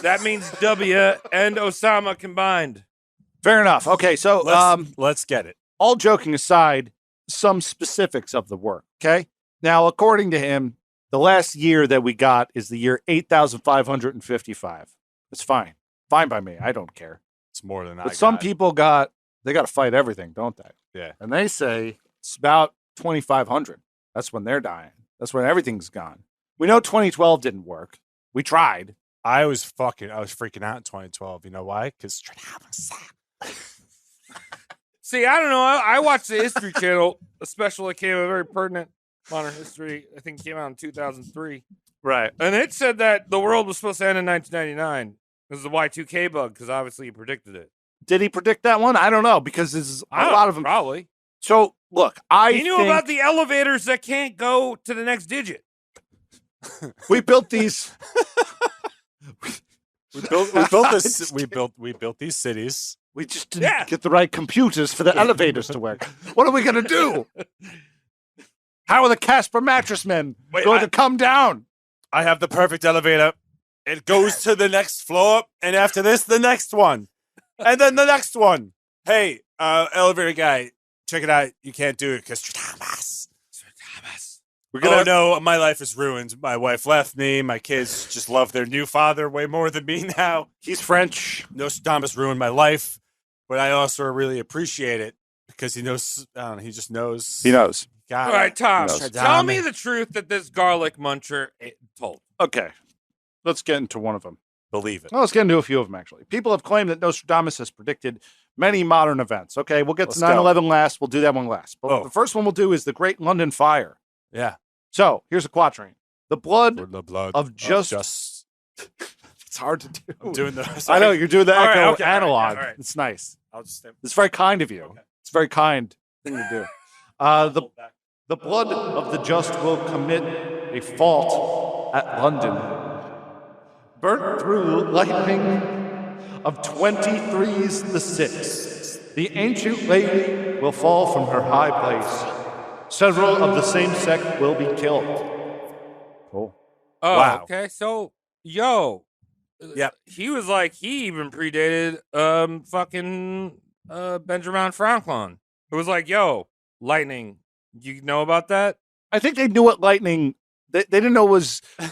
That means W and Osama combined. Fair enough. Okay, so Let's get it. all joking aside, some specifics of the work, okay? Now, according to him, the last year that we got is the year 8,555. That's fine. Fine by me. I don't care. It's more than But some people got to fight everything, don't they? Yeah. And they say it's about 2,500. That's when they're dying. That's when everything's gone. We know 2012 didn't work. We tried. I was freaking out in 2012. You know why? Because See, I don't know. I watched the History Channel, a special that came out very pertinent modern history. I think it came out in 2003. Right. And it said that the world was supposed to end in 1999. This is the Y2K bug, because obviously he predicted it. Did he predict that one? I don't know, because there's a lot of them. Probably. So, look, He knew about the elevators that can't go to the next digit. we built these. we built this. We built these cities. We just didn't get the right computers for the elevators to work. What are we going to do? How are the Casper mattress men going to come down? I have the perfect elevator. It goes to the next floor, and after this, the next one, and then the next one. Hey, elevator guy, check it out. You can't do it because Nostradamus. We're gonna. Oh no, my life is ruined. My wife left me. My kids just love their new father way more than me now. He's French. Nostradamus ruined my life, but I also really appreciate it because he knows. I don't know, he just knows. He knows. God. All right, Tom, Knows. tell me the truth that this garlic muncher told. Okay, let's get into one of them. Believe it. Well, let's get into a few of them, actually. People have claimed that Nostradamus has predicted many modern events. Okay, we'll get to 9/11 last. We'll do that one last. But the first one we'll do is the Great London Fire. Yeah. So, here's a quatrain. The blood of just... It's hard to do. I'm doing the... I know, you're doing the All echo right, okay, analog. all right. It's nice. I'll just... It's very kind of you. Okay. It's a very kind thing to do. The blood of the just will commit a fault at London. Burnt through lightning of 23's the 6th. The ancient lady will fall from her high place. Several of the same sect will be killed. Cool. Oh, Wow. okay. So, Yep. he was like, he even predated Benjamin Franklin. It was like, yo, lightning. You know about that? I think they knew what lightning. They didn't know was. No.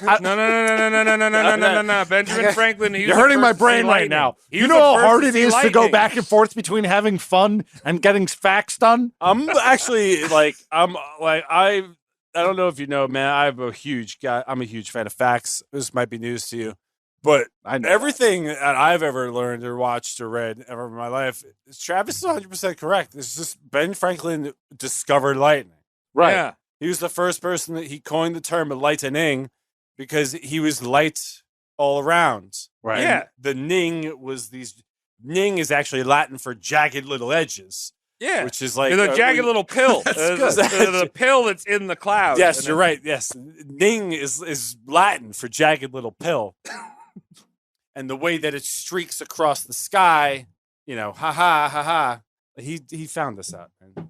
Benjamin Franklin. He was You're the hurting first my to see brain right lightning. now. He You was know the how first hard to it see is to go lightning. back and forth between having fun and getting facts done. I'm actually I don't know if you know, man. I'm a huge fan of facts. This might be news to you, but I know everything that I've ever learned or watched or read ever in my life, Travis is 100% correct. It's just Ben Franklin discovered lightning. right. Yeah. He was the first person that he coined the term lightning because he was light all around. Right. Yeah. The ning was these. Ning is actually Latin for jagged little edges. Yeah. Which is like the jagged little pill. That's The pill that's in the cloud. Yes, And you're right. Yes, ning is Latin for jagged little pill, and the way that it streaks across the sky, ha ha ha ha. He found this out. Man.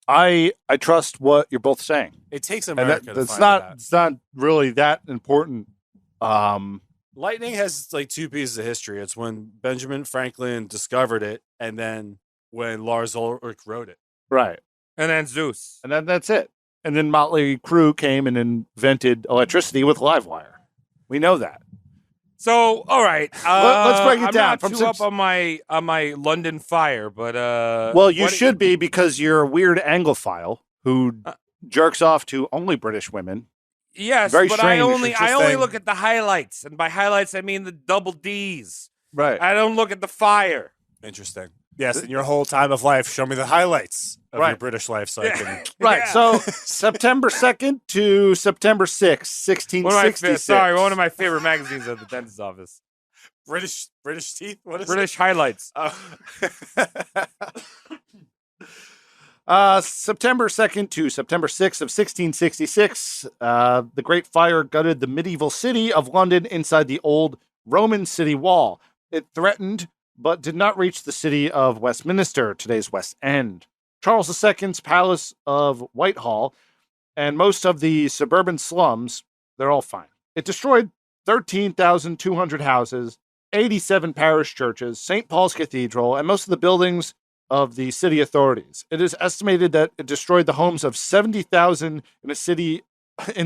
I trust what you're both saying. It takes And America to that's find not it out. it's not really that important. Lightning has like two pieces of history. It's when Benjamin Franklin discovered it, and then when Lars Ulrich wrote it. Right. And then Zeus. And then that's it. And then Motley Crue came and invented electricity with live wire. We know that. So, all right. Let's break it I'm down. not too up on my London Fire, but well, you should be, because you're a weird Anglophile who jerks off to only British women. Yes, Very but strange. I only look at the highlights, and by highlights I mean the double D's. Right. I don't look at the fire. Interesting. Yes, in your whole time of life, show me the highlights of your Right. British life, so I can. Right. Yeah. So September 2nd to September 6th, 1666. One of my favorite magazines at the dentist's office. British teeth. What is British highlights. September 2nd to September 6th of 1666, the Great Fire gutted the medieval city of London inside the old Roman city wall. It threatened, but did not reach the city of Westminster, today's West End. Charles II's Palace of Whitehall and most of the suburban slums, they're all fine. It destroyed 13,200 houses, 87 parish churches, St. Paul's Cathedral, and most of the buildings of the city authorities. It is estimated that it destroyed the homes of 70,000 in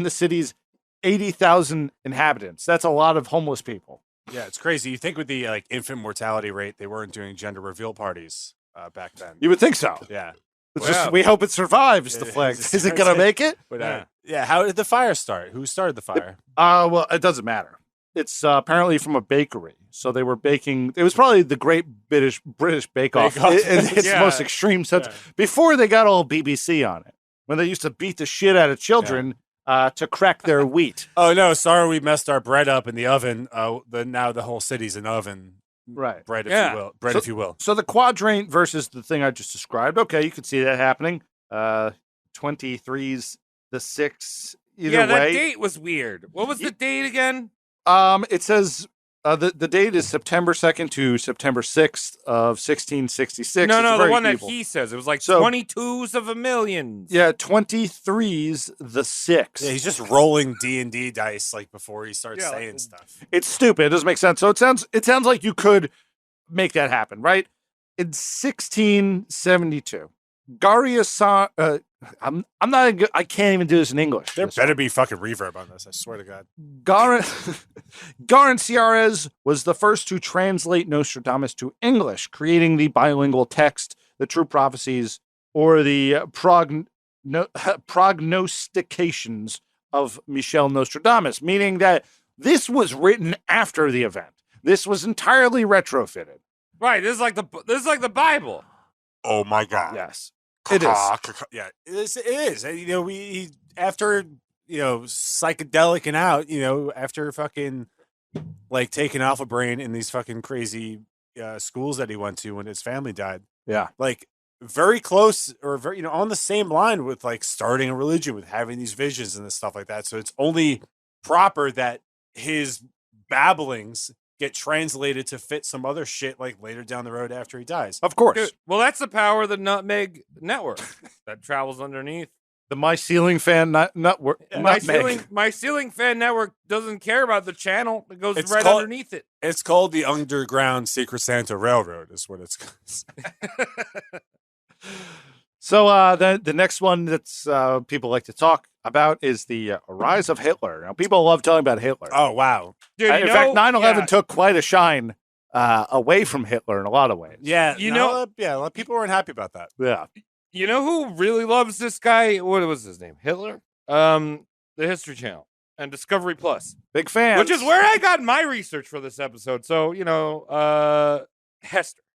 the city's 80,000 inhabitants. That's a lot of homeless people. Yeah, it's crazy. You think with the like infant mortality rate, they weren't doing gender reveal parties back then. You would think so. Yeah. It's Well, just, we hope it survives the Yeah, flag. it's- Is it going to make it? But yeah, how did the fire start? Who started the fire? Well, it doesn't matter. It's apparently from a bakery. So they were baking. It was probably the Great British Bake Off Bake Off. in its Yeah. most extreme sense. Yeah. Before they got all BBC on it, when they used to beat the shit out of children to crack their wheat. Oh no, sorry, we messed our bread up in the oven. Now the whole city's an oven. Right. Bread, if Yeah. you will. Bread, So- if you will. So the quadrant versus the thing I just described. Okay, you could see that happening. 23's the 6. Either yeah, that way. date was weird. What was the date again? It says the date is September 2nd to September 6th of 1666. No, It's the very one that evil. he says. It was like So- 22s of a million. Yeah, 23's the 6. Yeah, he's just rolling D&D dice like before he starts Yeah, saying like- stuff. It's stupid. It doesn't make sense. So it sounds like you could make that happen, right? In 1672, I'm not good. I can't even do this in English. There This better be fucking reverb on this. I swear to God. Garanciarez was the first to translate Nostradamus to English, creating the bilingual text, the true prophecies, or the prognostications of Michel Nostradamus, meaning that this was written after the event. This was entirely retrofitted. Right. This is like the Bible. Oh my God. Yes, it is. Yeah, it is. And, we after psychedelic out, after fucking like taking Alpha Brain in these fucking crazy schools that he went to when his family died. Yeah. Like very close or very on the same line with like starting a religion, with having these visions and this stuff like that. So it's only proper that his babblings get translated to fit some other shit like later down the road after he dies. Of course. Dude, well, that's the power of the Nutmeg Network that travels underneath. The My Ceiling Fan Network. My ceiling fan network doesn't care about the channel. It goes It's right called- underneath it. It's called the Underground Secret Santa Railroad is what it's called. So the next one that's people like to talk about is the rise of Hitler. Now, people love talking about Hitler. Oh, wow. Dude, In fact, 9/11 took quite a shine away from Hitler in a lot of ways. Yeah. You a lot of people weren't happy about that. Yeah. You know who really loves this guy? What was his name? Hitler? The History Channel and Discovery Plus, Big fan. which is where I got my research for this episode. So, Hester.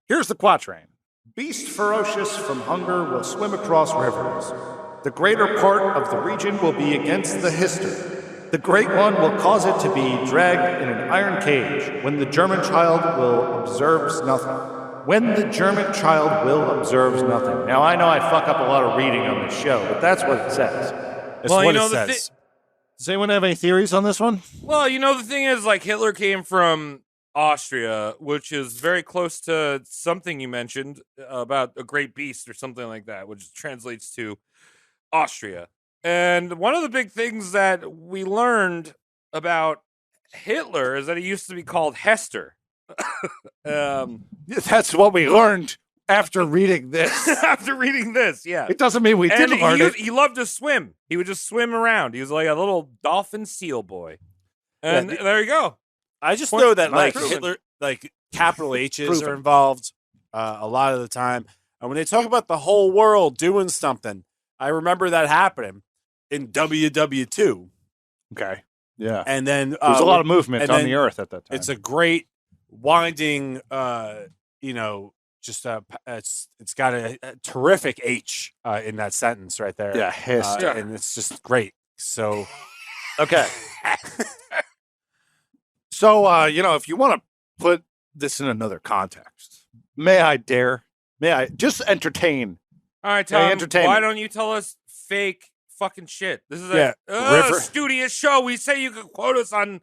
Here's the quatrain. Beast ferocious from hunger will swim across rivers. The greater part of the region will be against the hister. The great one will cause it to be dragged in an iron cage when the German child will observes nothing. When the German child will observes nothing. Now, I know I fuck up a lot of reading on this show, but that's what it says. It's Well, what you know, it the says. Does anyone have any theories on this one? Well, the thing is, like, Hitler came from Austria, which is very close to something you mentioned about a great beast or something like that, which translates to Austria. And one of the big things that we learned about Hitler is that he used to be called Hester. That's what we learned after reading this. After reading this, yeah. It doesn't mean we didn't learn it. He loved to swim. He would just swim around. He was like a little dolphin seal boy. And there you go. I just know that like Proven. Hitler, like capital H's are involved a lot of the time. And when they talk about the whole world doing something, I remember that happening in WW2. Okay. Yeah. And then there was a lot of movement on the earth at that time. It's a great winding, just it's got a terrific H in that sentence right there. Yeah, Hester. And it's just great. So, okay. So, if you want to put this in another context, may I just entertain? All right, Tom, why don't you tell us fake fucking shit? This is a studious show. We say you could quote us on,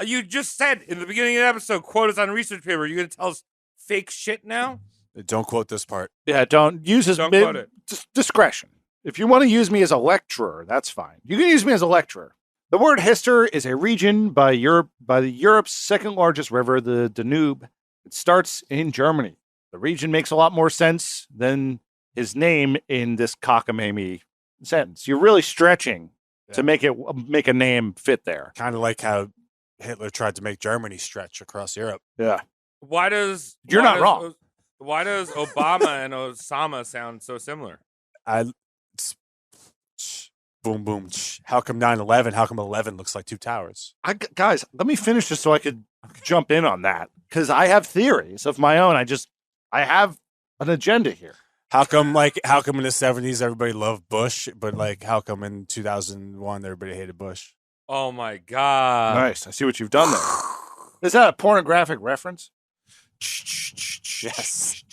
you just said in the beginning of the episode, quote us on a research paper. You're going to tell us fake shit now? Don't quote this part. Yeah, don't use his quote it. Discretion. If you want to use me as a lecturer, that's fine. You can use me as a lecturer. The word Hester is a region by Europe's second largest river, the Danube. It starts in Germany. The region makes a lot more sense than his name in this cockamamie sentence. You're really stretching to make a name fit there. Kind of like how Hitler tried to make Germany stretch across Europe. Yeah. You're not wrong. Why does Obama and Osama sound so similar? Boom, boom. How come 9/11? How come 11 looks like two towers? Guys, let me finish this so I could jump in on that, because I have theories of my own. I have an agenda here. How come in the 70s everybody loved Bush, but like how come in 2001 everybody hated Bush? Oh my God. Nice. I see what you've done there. Is that a pornographic reference? Yes.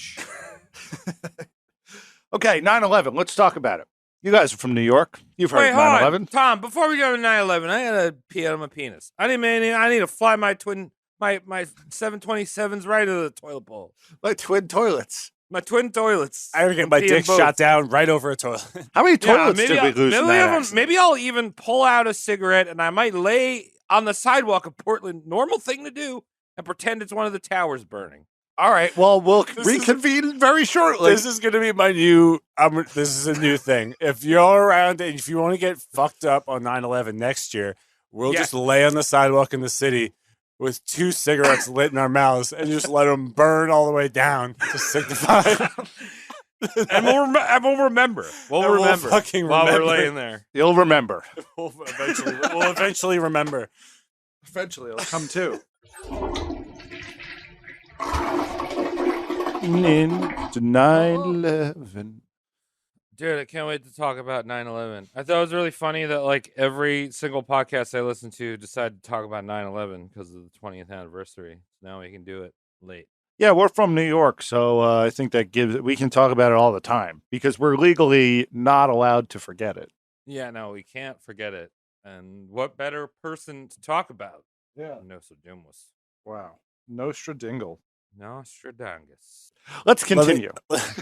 Okay, 9/11. Let's talk about it. You guys are from New York. You've heard of 9/11. Tom, before we go to 9/11, I gotta pee out of my penis. I need to fly my 727s right into the toilet bowl. My twin toilets. My twin toilets. I would get my dick shot down right over a toilet. How many toilets did we lose in that accident? Maybe I'll even pull out a cigarette and I might lay on the sidewalk of Portland, normal thing to do, and pretend it's one of the towers burning. All right. Well, we'll reconvene very shortly. This is going to be my new. This is a new thing. If you're around and if you want to get fucked up on 9/11 next year, we'll just lay on the sidewalk in the city with 2 cigarettes lit in our mouths and just let them burn all the way down to signify. And we'll remember. We'll remember while we're laying there. You'll remember. We'll eventually remember. Eventually, it'll come too. Into 9/11. Dude, I can't wait to talk about 9/11. I thought it was really funny that like every single podcast I listened to decided to talk about 9/11 because of the 20th anniversary. Now we can do it late. Yeah, we're from New York, so I think that we can talk about it all the time because we're legally not allowed to forget it. Yeah, no, we can't forget it. And what better person to talk about? Yeah. Nostradamus. Wow. Nostradingle. Nostradamus. Let's continue. Let's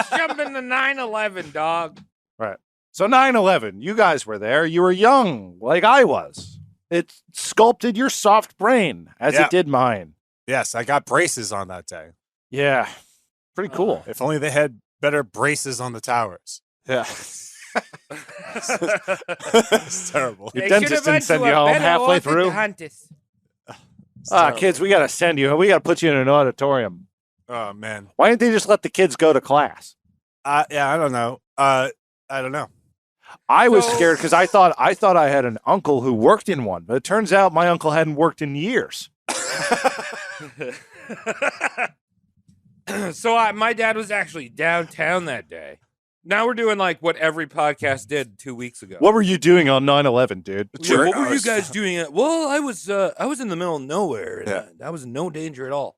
jump into 9/11, dog. Right. So 9/11, you guys were there. You were young, like I was. It sculpted your soft brain, as it did mine. Yes, I got braces on that day. Yeah. Pretty cool. If only they had better braces on the towers. Yeah. It's terrible. Your dentist didn't send you home halfway through. Kids, we got to send you. We got to put you in an auditorium. Oh, man. Why didn't they just let the kids go to class? Yeah, I don't know. I don't know. I was scared because I thought I had an uncle who worked in one, but it turns out my uncle hadn't worked in years. So my dad was actually downtown that day. Now we're doing like what every podcast did 2 weeks ago. What were you doing on 9/11, dude? Yeah, what were you guys doing? Well, I was in the middle of nowhere. And I was in no danger at all.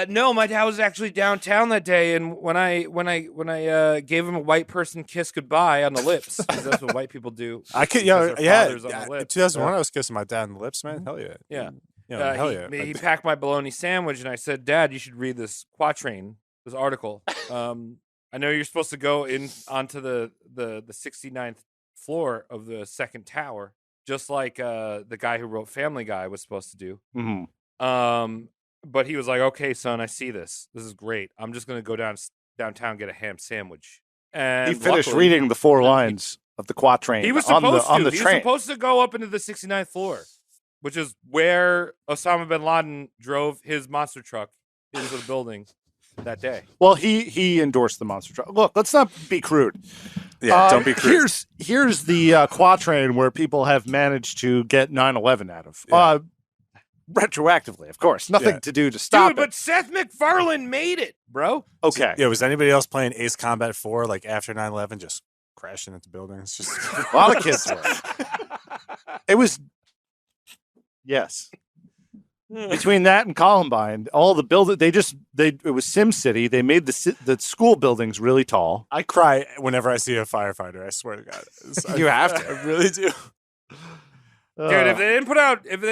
No, my dad was actually downtown that day, and when I gave him a white person kiss goodbye on the lips, 'cause that's what white people do. I could, Kiss their yeah. fathers on the In lips. 2001, I was kissing my dad on the lips, man. Hell yeah. Yeah. Hell yeah. He packed my bologna sandwich, and I said, "Dad, you should read this quatrain, this article. I know you're supposed to go onto the 69th floor of the second tower, just like the guy who wrote Family Guy was supposed to do." Mm-hmm. But he was like, "Okay, son, I see this. This is great. I'm just gonna go downtown, get a ham sandwich." And He finished luckily, reading the 4 lines of the quatrain. He was on supposed the He was train. supposed to go up into the 69th floor, which is where Osama bin Laden drove his monster truck into the building that day. Well, he endorsed the monster truck. Look, let's not be crude. Yeah, don't be crude. Here's the quatrain where people have managed to get 9/11 out of. Yeah. Retroactively, of course. Nothing to do to stop Dude, but Seth MacFarlane made it, bro. Okay. Yeah, was anybody else playing Ace Combat 4 like after 9/11, just crashing into buildings? Just A lot of kids were. It was, yes. Between that and Columbine, all the it was Sim City. They made the school buildings really tall. I cry whenever I see a firefighter. I swear to God, You have to. I really do. Dude, if they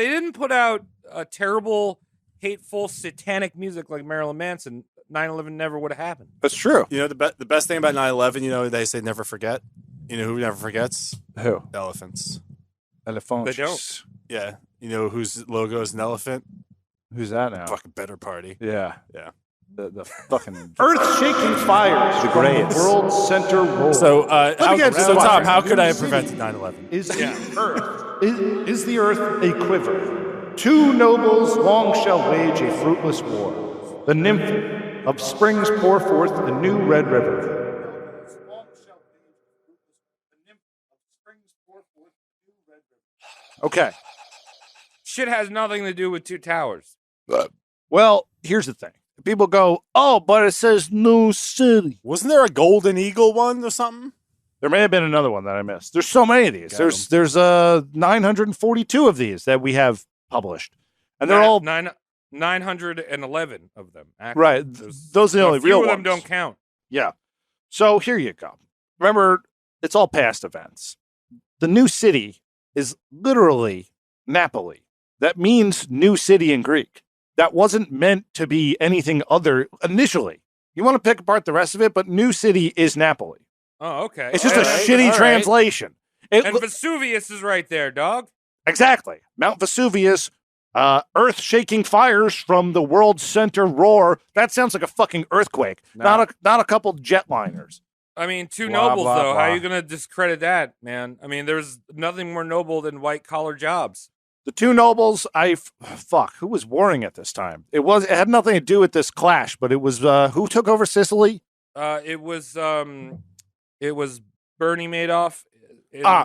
didn't put out a terrible, hateful, satanic music like Marilyn Manson, 9/11 never would have happened. That's true. You know the best thing about 9/11. You know they say never forget. You know who never forgets? Who? Elephants. Elephants. They don't. Yeah. You know whose logo is an elephant? Who's that now? Fucking Better Party. Yeah. Yeah. The fucking earth-shaking fires from the world's center roar. So, get to the Tom, quatrain. how could I have prevented 9/11? Is the earth a quiver? 2 nobles long shall wage a fruitless war. The nymph of springs pour forth a new red river. Okay. Shit has nothing to do with 2 towers. Well, here's the thing. People go, oh, but it says New City. Wasn't there a Golden Eagle one or something? There may have been another one that I missed. There's so many of these. There's 942 of these that we have published. And they're all 911 of them. Actually. right. Those are the only real ones. Few of them don't count. Yeah. So here you go. Remember, it's all past events. The new city is literally Napoli. That means new city in Greek. That wasn't meant to be anything other initially. You want to pick apart the rest of it, but new city is Napoli. Oh, okay. It's just a shitty translation. And Vesuvius is right there, dog. Exactly. Mount Vesuvius, earth-shaking fires from the world's center roar. That sounds like a fucking earthquake, not a couple jetliners. I mean, 2 Blah, nobles, blah, though. blah. How are you going to discredit that, man? I mean, there's nothing more noble than white-collar jobs. The 2 nobles, who was warring at this time? It had nothing to do with this clash, but it was, who took over Sicily? It was Bernie Madoff.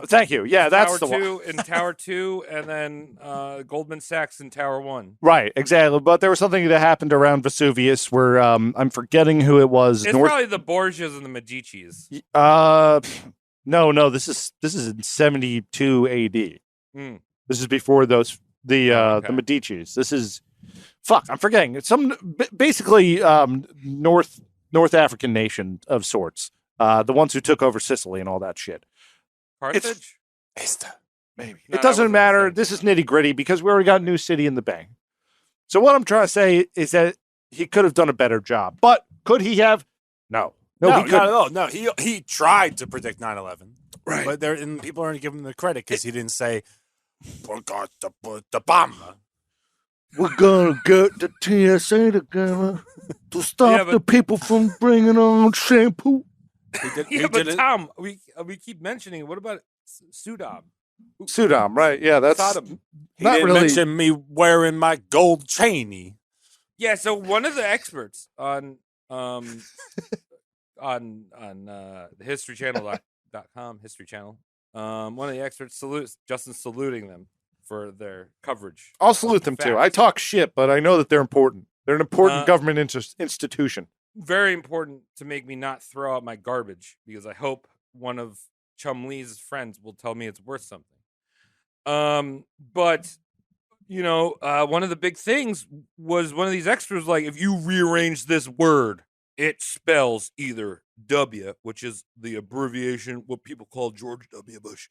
Thank you. Yeah, that's the one. In Tower 2, and then Goldman Sachs in Tower 1. Right, exactly. But there was something that happened around Vesuvius where I'm forgetting who it was. It's probably the Borgias and the Medicis. No. This is in 72 A.D. This is before the Medicis. This is I'm forgetting. It's basically North African nation of sorts. The ones who took over Sicily and all that shit. Carthage? Maybe. It doesn't matter. This is nitty gritty because we already got New City in the bank. So what I'm trying to say is that he could have done a better job. But could he have? No, he couldn't. Not at all. No, he tried to predict 9/11. Right. But people aren't giving him the credit because he didn't say, we're going to put the bomb. We're going to get the TSA together to stop the people from bringing on shampoo. But Tom, we keep mentioning. What about Sudam? Sudam, right? Yeah, that's Sodom. He didn't mention me wearing my gold chainy. Yeah, so one of the experts on historychannel.com, History Channel, one of the experts Justin's saluting them for their coverage. I'll salute them too. I talk shit, but I know that they're important. They're an important government institution. Very important to make me not throw out my garbage because I hope one of Chum Lee's friends will tell me it's worth something. But one of the big things was one of these extras like, if you rearrange this word, it spells either W, which is the abbreviation, what people call George W. Bush,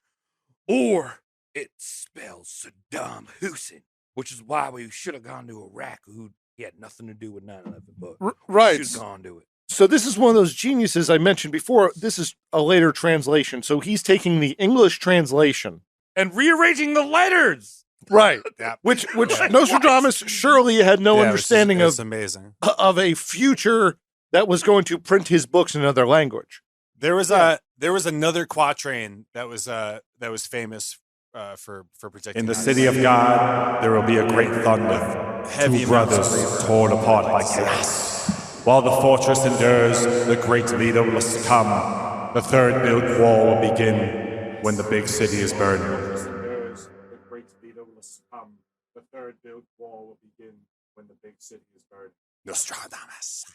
or it spells Saddam Hussein, which is why we should have gone to Iraq, who had nothing to do with 9/11, but right. should have gone to it. So this is one of those geniuses I mentioned before. This is a later translation. So he's taking the English translation and rearranging the letters. Right. Yeah. Which Nostradamus surely had no understanding of amazing. Of a future that was going to print his books in another language. There was another quatrain that was famous for protecting. In the city of God, there will be a great thunder, heavy brothers torn apart by chaos. While the fortress endures, the great leader will succumb. The third built wall will begin when the big city is burned. The great leader will succumb. The third built wall will begin when the big city is burned. Nostradamus.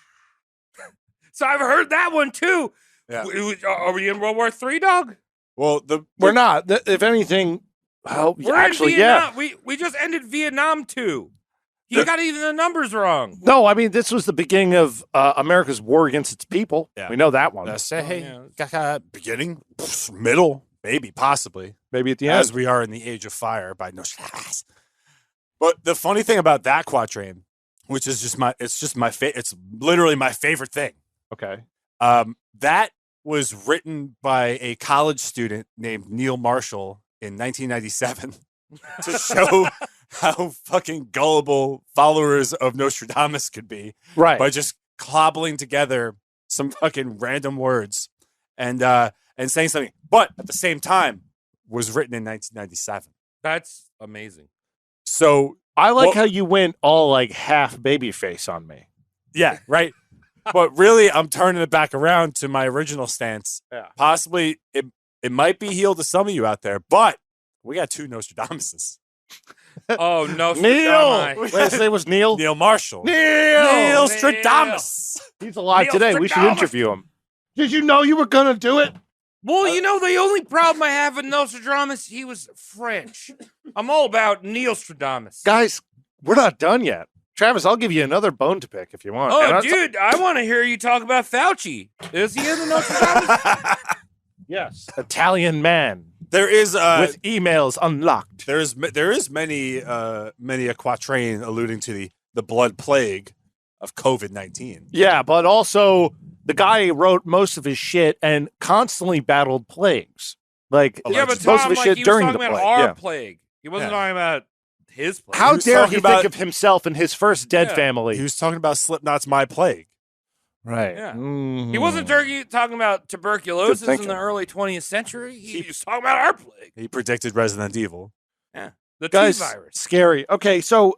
So I've heard that one too. Yeah. Are we in World War III, dog? Well, we're not. If anything, well, we're actually, in Vietnam. We just ended Vietnam too. You got even the numbers wrong. No, I mean, this was the beginning of America's war against its people. Yeah. We know that one. Beginning, middle, maybe, possibly. Maybe at the end. As we are in the age of fire by Nostradamus. But the funny thing about that quatrain, which is it's literally my favorite thing. Okay. That was written by a college student named Neil Marshall in 1997 to show how fucking gullible followers of Nostradamus could be, right? By just cobbling together some fucking random words and saying something, but at the same time was written in 1997. That's amazing. So I like how you went all like half babyface on me. Yeah, right. But really, I'm turning it back around to my original stance. Yeah. Possibly, it might be healed to some of you out there, but we got two Nostradamuses. Oh, no, Neil! Wait, his name was Neil? Neil Marshall. Neil Stradamus. He's alive today. We should interview him. Did you know you were going to do it? Well, the only problem I have with Nostradamus, he was French. I'm all about Neil Stradamus. Guys, we're not done yet. Travis, I'll give you another bone to pick if you want. Oh, dude, I want to hear you talk about Fauci. Is he in the Nostradamus? Yes. Italian man. There is with emails unlocked. There is many a quatrain alluding to the blood plague of COVID-19. Yeah, but also the guy wrote most of his shit and constantly battled plagues. Like but most of his shit during the plague. Our plague. He wasn't talking about his plague. How dare he think of himself and his first dead family? He was talking about Slipknot's "My Plague." Right. Yeah. Mm-hmm. He wasn't talking about tuberculosis in the early 20th century. He was talking about our plague. He predicted Resident Evil. Yeah. The T-virus. Scary. Okay, so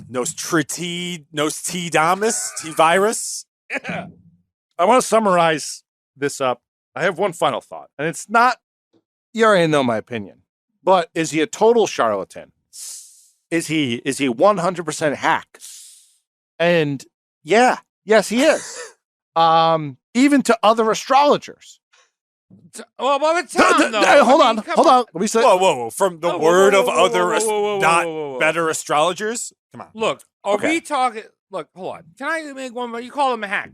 Nostradamus T-virus. Yeah. I want to summarize this up. I have one final thought, and it's not, you already know my opinion, but is he a total charlatan? Is he 100% hack? And yes, he is. Even to other astrologers. Well, by the time, hold on. Let me say. Whoa. From the word of other not better astrologers? Come on. Look, are we talking? Look, hold on. Can I make one more? You call him a hack.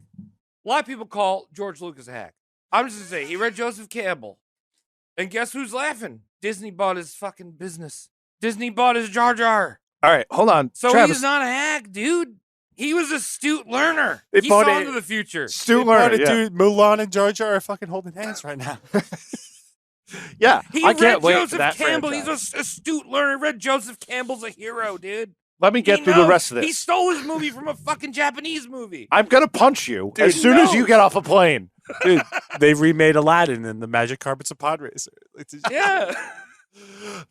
A lot of people call George Lucas a hack. I'm just going to say, he read Joseph Campbell. And guess who's laughing? Disney bought his fucking business. Disney bought his Jar Jar. All right, hold on. So Travis. he's not a hack, dude. He was an astute learner. He saw into the future. Astute learner, dude. Mulan and Jar Jar are fucking holding hands right now. Yeah, I can't wait Joseph for that Campbell. franchise. He's an astute learner. Read Joseph Campbell's a hero, dude. Let me get through the rest of this. He stole his movie from a fucking Japanese movie. I'm going to punch you as soon as you get off a plane. Dude, they remade Aladdin and the Magic Carpets of Pod Racer. Yeah. I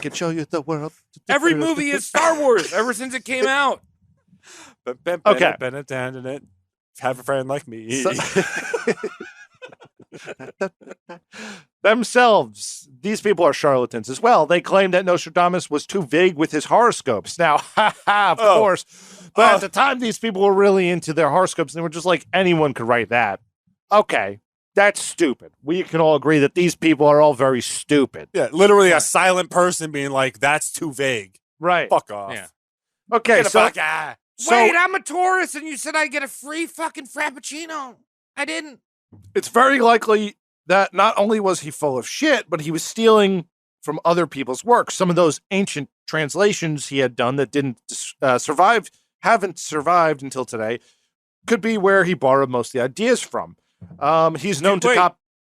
can show you the world. Every movie is Star Wars ever since it came out. Okay. Have a friend like me. Themselves, these people are charlatans as well. They claim that Nostradamus was too vague with his horoscopes. Now, of course. But at the time, these people were really into their horoscopes, and they were just like, anyone could write that. Okay. That's stupid. We can all agree that these people are all very stupid. Yeah, literally a silent person being like, "That's too vague." Right. Fuck off. Yeah. Okay, Get the so fuck out. Wait, I'm a tourist, and you said I get a free fucking frappuccino. I didn't. it's very likely that not only was he full of shit, but he was stealing from other people's work. Some of those ancient translations he had done that didn't haven't survived until today, could be where he borrowed most of the ideas from. He's known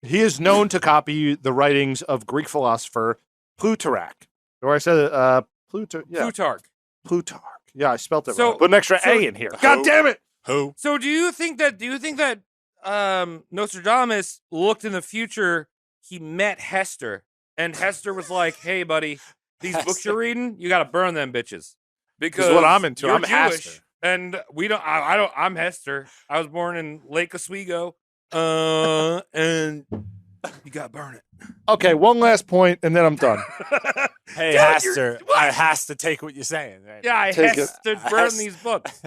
He is known to copy the writings of Greek philosopher Plutarch. Or I said Plutarch. Plutarch. Yeah, I spelled it So- wrong. Put an extra A in here. God damn it! Who? So do you think that Nostradamus looked in the future? He met Hester, and Hester was like, "Hey, buddy, these books you're reading, you got to burn them bitches because what I'm into. You're I'm Jewish, Hester. and we don't. I don't. I'm Hester. I was born in Lake Oswego, and you got to burn it." Okay, one last point, and then I'm done. Hey, Dude, Hester. I has to take what you're saying. Right? Yeah, I Take has it. to burn these books.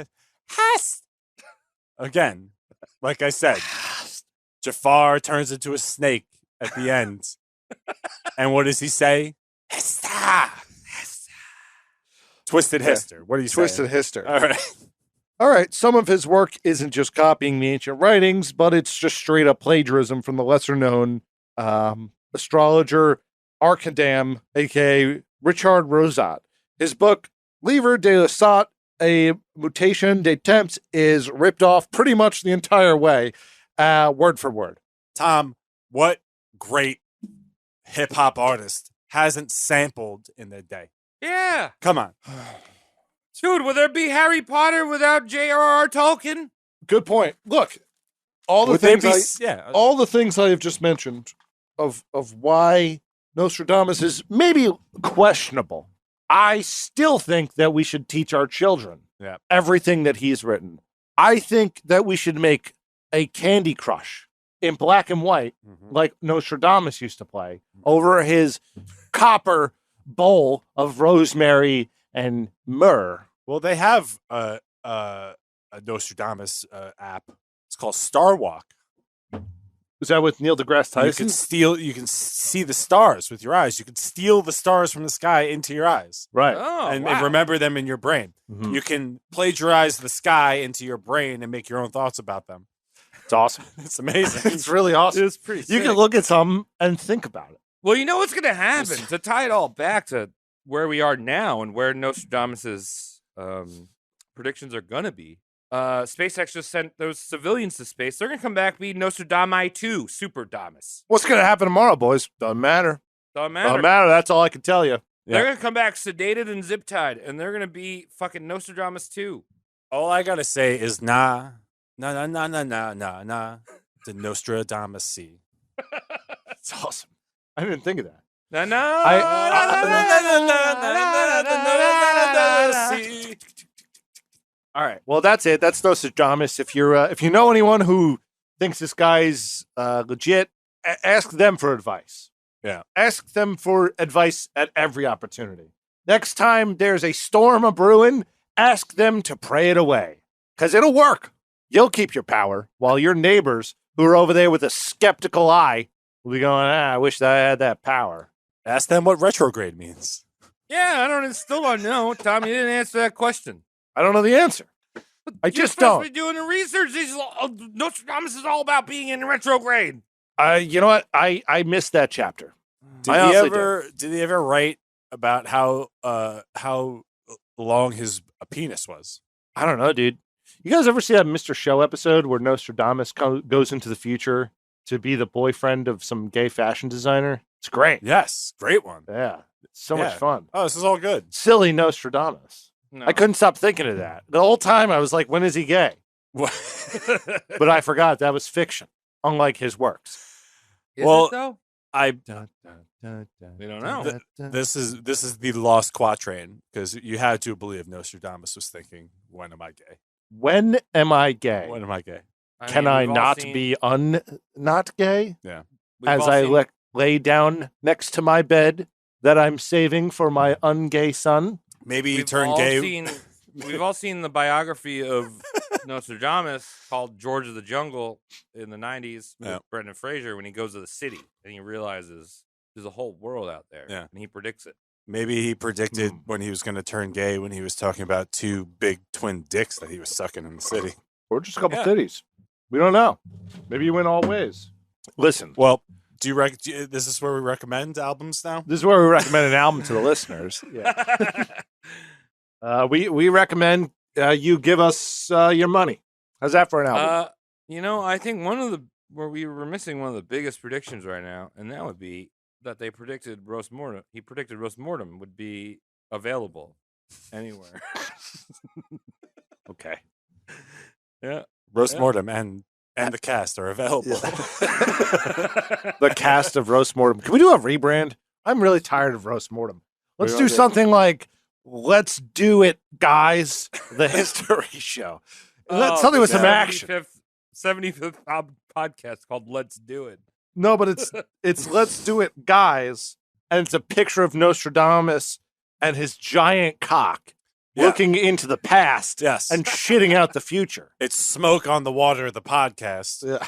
Again, like I said, Jafar turns into a snake at the end. And what does he say? Hester. Twisted Hester. What do you say? Twisted History. All right. All right, some of his work isn't just copying the ancient writings, but it's just straight up plagiarism from the lesser known astrologer Archidam, aka Richard Rosat. His book, Livre de l'Assat, a mutation des temps, is ripped off pretty much the entire way, word for word. Tom, what great hip hop artist hasn't sampled in their day? Yeah, Come on. dude. Will there be Harry Potter without J.R.R. Tolkien? Good point. Look, all the Would they things be? Yeah. all the things I have just mentioned of why Nostradamus is maybe questionable. I still think that we should teach our children everything that he's written. I think that we should make a Candy Crush in black and white, like Nostradamus used to play, over his copper bowl of rosemary and myrrh. Well, they have a Nostradamus app. It's called Star Walk. Is that with Neil deGrasse Tyson? You can see the stars with your eyes. You can steal the stars from the sky into your eyes. Right. Oh, and wow. remember them in your brain. Mhm. You can plagiarize the sky into your brain and make your own thoughts about them. It's awesome. It's amazing. It's really awesome. It's pretty. You can look at something and think about it. Well, you know what's going to happen to tie it all back to where we are now and where Nostradamus's predictions are going to be. SpaceX just sent those civilians to space. They're going to come back be Nostradamus 2, Superdamus. What's going to happen tomorrow, boys? Doesn't matter. Doesn't matter. Doesn't matter. That's all I can tell you. They're going to come back sedated and zip-tied, and they're going to be fucking Nostradamus 2. All I gotta say is nah. The Nostradamus. It's awesome. I didn't think of that. No, no. All right. Well, that's it. That's Nostradamus. If you know anyone who thinks this guy's legit, ask them for advice. Yeah. Ask them for advice at every opportunity. Next time there's a storm a brewing, ask them to pray it away. Because it'll work. You'll keep your power, while your neighbors, who are over there with a skeptical eye, will be going, I wish that I had that power. Ask them what retrograde means. Yeah, still don't know. Tom, you didn't answer that question. I don't know the answer. I You're just supposed don't. to be doing the research. Nostradamus is all about being in retrograde. You know what? I missed that chapter. Did he ever write about how long his penis was? I don't know, dude. You guys ever see that Mr. Show episode where Nostradamus goes into the future to be the boyfriend of some gay fashion designer? It's great. Yes, great one. Yeah. It's so much fun. Oh, this is all good. Silly Nostradamus. No. I couldn't stop thinking of that. The whole time I was like, when is he gay? But I forgot that was fiction, unlike his works. Is Well, it, though? I We don't know. this is the lost quatrain because you had to believe Nostradamus was thinking, when am I gay? When am I gay? When am I gay? Can mean, I we've all not seen- be not gay? we've As all I seen- lay down next to my bed that I'm saving for my ungay son. Maybe you we've turn all gay. We've all seen the biography of Nostradamus called George of the Jungle in the 90s with Yeah. Brendan Fraser when he goes to the city and he realizes there's a whole world out there. Yeah. And he predicts it. Maybe he predicted when he was going to turn gay when he was talking about two big twin dicks that he was sucking in the city. Or just a couple Yeah. titties. We don't know. Maybe you went all ways. Listen, Well, this is where we recommend albums now? this is where we recommend an album to the listeners. Yeah. We recommend you give us your money. How's that for an album? I think where we were missing one of the biggest predictions right now, and that would be that they predicted Roast Mortem. He predicted Roast Mortem would be available anywhere. Okay. Yeah. Roast Yeah. Mortem and the cast are available. The cast of Roast Mortem. Can we do a rebrand? I'm really tired of Roast Mortem. Let's do do you want to do? something like Let's Do It, Guys, the history show. Something with some action. 75th podcast called Let's Do It. No, but it's Let's Do It, Guys, and it's a picture of Nostradamus and his giant cock looking into the past Yes. and shitting out the future. It's Smoke on the Water of the podcast. Yeah.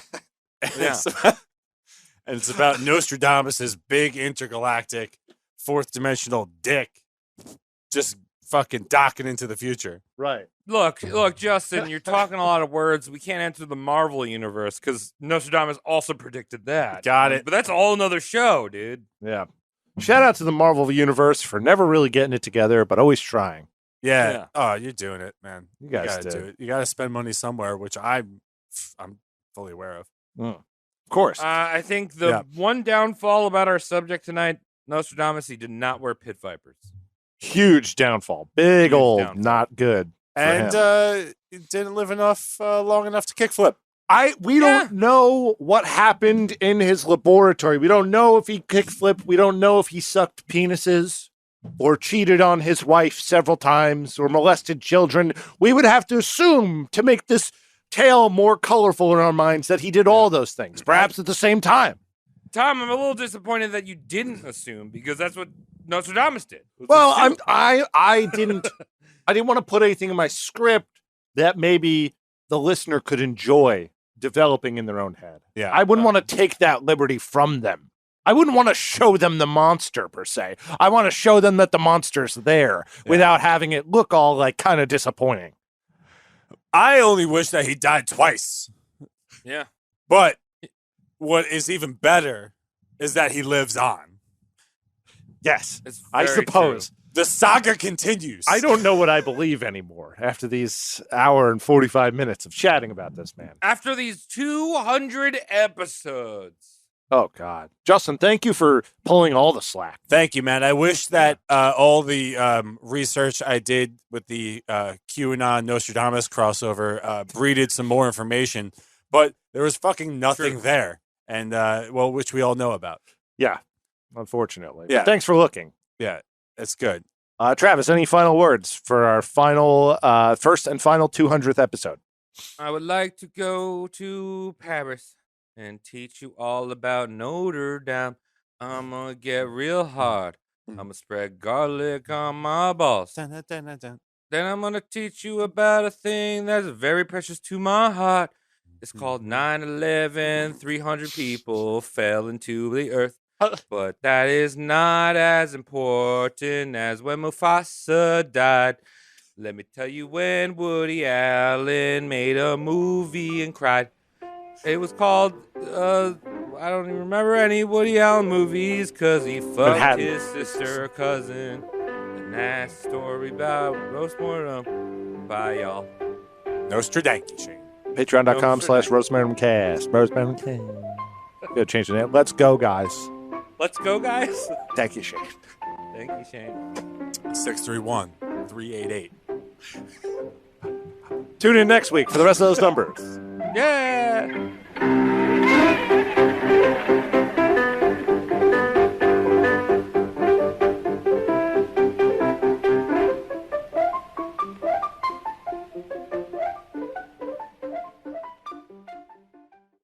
And it's about Nostradamus' big intergalactic fourth dimensional dick just fucking docking into the future. Right. Look, Justin, you're talking a lot of words. We can't enter the Marvel universe because Nostradamus also predicted that. Got it. But that's a whole nother show, dude. Yeah. Shout out to the Marvel Universe for never really getting it together, but always trying. Yeah. Yeah. Oh, you're doing it, man. You guys gotta did. do it. You got to spend money somewhere, which I'm fully aware of. Of course. I think the one downfall about our subject tonight, Nostradamus, he did not wear pit vipers. Huge downfall. Big Huge old, downfall. not good. for And him. he didn't live long enough to kickflip. We don't know what happened in his laboratory. We don't know if he kickflipped. We don't know if he sucked penises or cheated on his wife several times or molested children. We would have to assume to make this tale more colorful in our minds that he did all those things, perhaps at the same time. Tom, I'm a little disappointed that you didn't assume because that's what Nostradamus did. Well, I didn't want to put anything in my script that maybe the listener could enjoy developing in their own head. Yeah. I wouldn't want to take that liberty from them. I wouldn't want to show them the monster per se. I want to show them that the monster's there without having it look all like kind of disappointing. I only wish that he died twice. Yeah. But what is even better is that he lives on. Yes, It's I very suppose. true. The saga continues. I don't know what I believe anymore after these hour and 45 minutes of chatting about this man. After these 200 episodes. Oh, God. Justin, thank you for pulling all the slack. Thank you, man. I wish that all the research I did with the QAnon Nostradamus crossover breeded some more information, but there was fucking nothing there, and which we all know about. Yeah, unfortunately. Yeah. But thanks for looking. Yeah, it's good. Travis, any final words for our final, first and final 200th episode? I would like to go to Paris and teach you all about Notre Dame. I'm gonna get real hard. I'm gonna spread garlic on my balls. Dun, dun, dun, dun, dun. Then I'm gonna teach you about a thing that's very precious to my heart. It's called 9/11. 300 people fell into the earth. But that is not as important as when Mufasa died. Let me tell you when Woody Allen made a movie and cried. It was called, I don't even remember any Woody Allen movies because he fucked Manhattan. his sister or cousin. And that's the story about Roast Mortem. Bye, y'all. Nostradamus. Patreon.com/RoastMortemCast. RoastMortemCast. Gotta change the name. Let's go, guys. Let's go, guys. Thank you, Shane. Thank you, Shane. 631-388. Tune in next week for the rest of those numbers. Yeah.